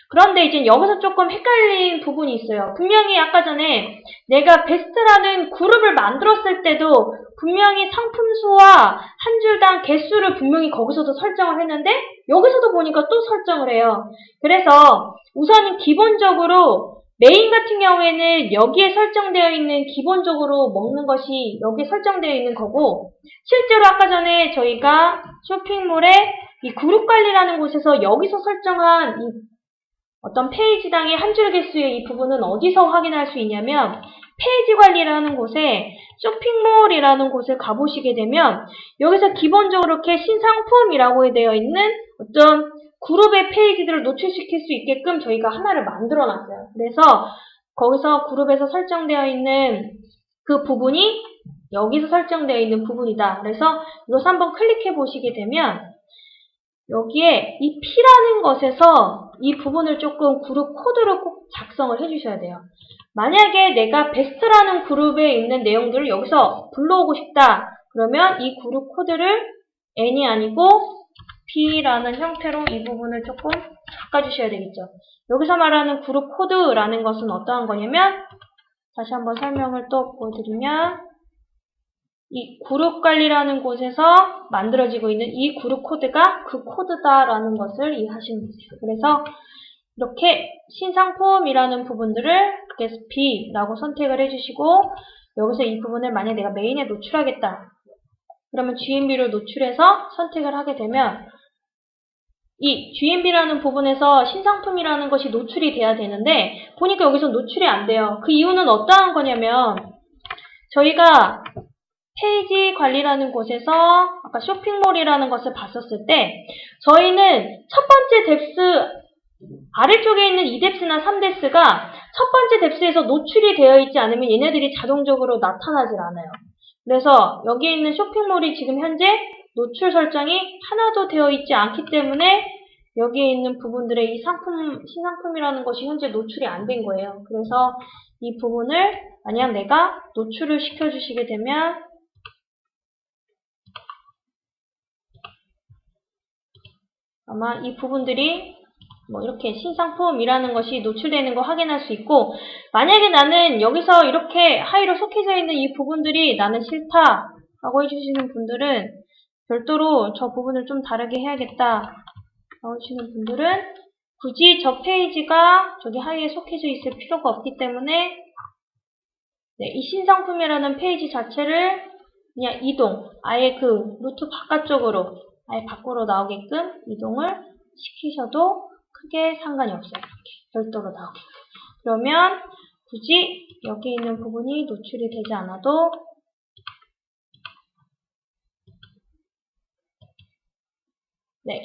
그런데 이제 여기서 조금 헷갈린 부분이 있어요. 분명히 아까 전에 내가 베스트라는 그룹을 만들었을 때도 분명히 상품수와 한 줄당 개수를 분명히 거기서도 설정을 했는데 여기서도 보니까 또 설정을 해요. 그래서 우선은 기본적으로 메인 같은 경우에는 여기에 설정되어 있는 기본적으로 먹는 것이 여기에 설정되어 있는 거고 실제로 아까 전에 저희가 쇼핑몰의 이 그룹 관리라는 곳에서 여기서 설정한 이 어떤 페이지당의 한 줄 개수의 이 부분은 어디서 확인할 수 있냐면 페이지 관리라는 곳에 쇼핑몰이라는 곳을 가보시게 되면 여기서 기본적으로 이렇게 신상품이라고 되어 있는 어떤 그룹의 페이지들을 노출시킬 수 있게끔 저희가 하나를 만들어 놨어요. 그래서 거기서 그룹에서 설정되어 있는 그 부분이 여기서 설정되어 있는 부분이다. 그래서 이것을 한번 클릭해 보시게 되면 여기에 이 P라는 것에서 이 부분을 조금 그룹 코드를 꼭 작성을 해주셔야 돼요. 만약에 내가 베스트라는 그룹에 있는 내용들을 여기서 불러오고 싶다. 그러면 이 그룹 코드를 N이 아니고 P라는 형태로 이 부분을 조금 바꿔주셔야 되겠죠. 여기서 말하는 그룹 코드라는 것은 어떠한 거냐면 다시 한번 설명을 또 보여드리면 이 그룹 관리라는 곳에서 만들어지고 있는 이 그룹 코드가 그 코드다라는 것을 이해하시면 돼요. 그래서 이렇게 신상품이라는 부분들을 그래서 B라고 선택을 해주시고 여기서 이 부분을 만약 내가 메인에 노출하겠다. 그러면 GMB를 노출해서 선택을 하게 되면 이 GMB라는 부분에서 신상품이라는 것이 노출이 돼야 되는데 보니까 여기서 노출이 안 돼요. 그 이유는 어떠한 거냐면 저희가 페이지 관리라는 곳에서 아까 쇼핑몰이라는 것을 봤었을 때 저희는 첫 번째 뎁스 아래쪽에 있는 2뎁스나 3뎁스가 첫 번째 뎁스에서 노출이 되어 있지 않으면 얘네들이 자동적으로 나타나질 않아요. 그래서 여기에 있는 쇼핑몰이 지금 현재 노출 설정이 하나도 되어 있지 않기 때문에 여기에 있는 부분들의 이 신상품이라는 것이 현재 노출이 안 된 거예요. 그래서 이 부분을 만약 내가 노출을 시켜주시게 되면 아마 이 부분들이 이렇게 신상품이라는 것이 노출되는 거 확인할 수 있고 만약에 나는 여기서 이렇게 하이로 속해져 있는 이 부분들이 나는 싫다 라고 해주시는 분들은 별도로 저 부분을 좀 다르게 해야겠다 라고 하시는 분들은 굳이 저 페이지가 저기 하이에 속해져 있을 필요가 없기 때문에 이 신상품이라는 페이지 자체를 그냥 이동 아예 그 루트 바깥쪽으로 아예 밖으로 나오게끔 이동을 시키셔도 크게 상관이 없어요. 이렇게 별도로 나오게. 그러면 굳이 여기 있는 부분이 노출이 되지 않아도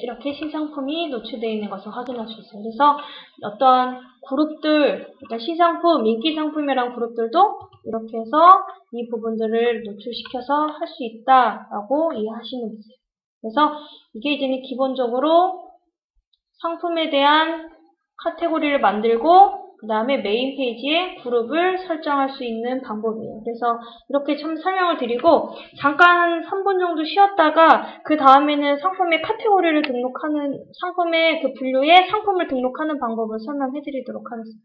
이렇게 신상품이 노출되어 있는 것을 확인할 수 있어요. 그래서 어떤 그룹들, 어떤 신상품, 인기 상품이라는 그룹들도 이렇게 해서 이 부분들을 노출시켜서 할 수 있다라고 이해하시면 되세요. 그래서 이게 이제는 기본적으로 상품에 대한 카테고리를 만들고 그 다음에 메인 페이지에 그룹을 설정할 수 있는 방법이에요. 그래서 이렇게 좀 설명을 드리고 잠깐 3분 정도 쉬었다가 그 다음에는 상품의 카테고리를 등록하는 상품의 그 분류에 상품을 등록하는 방법을 설명해 드리도록 하겠습니다.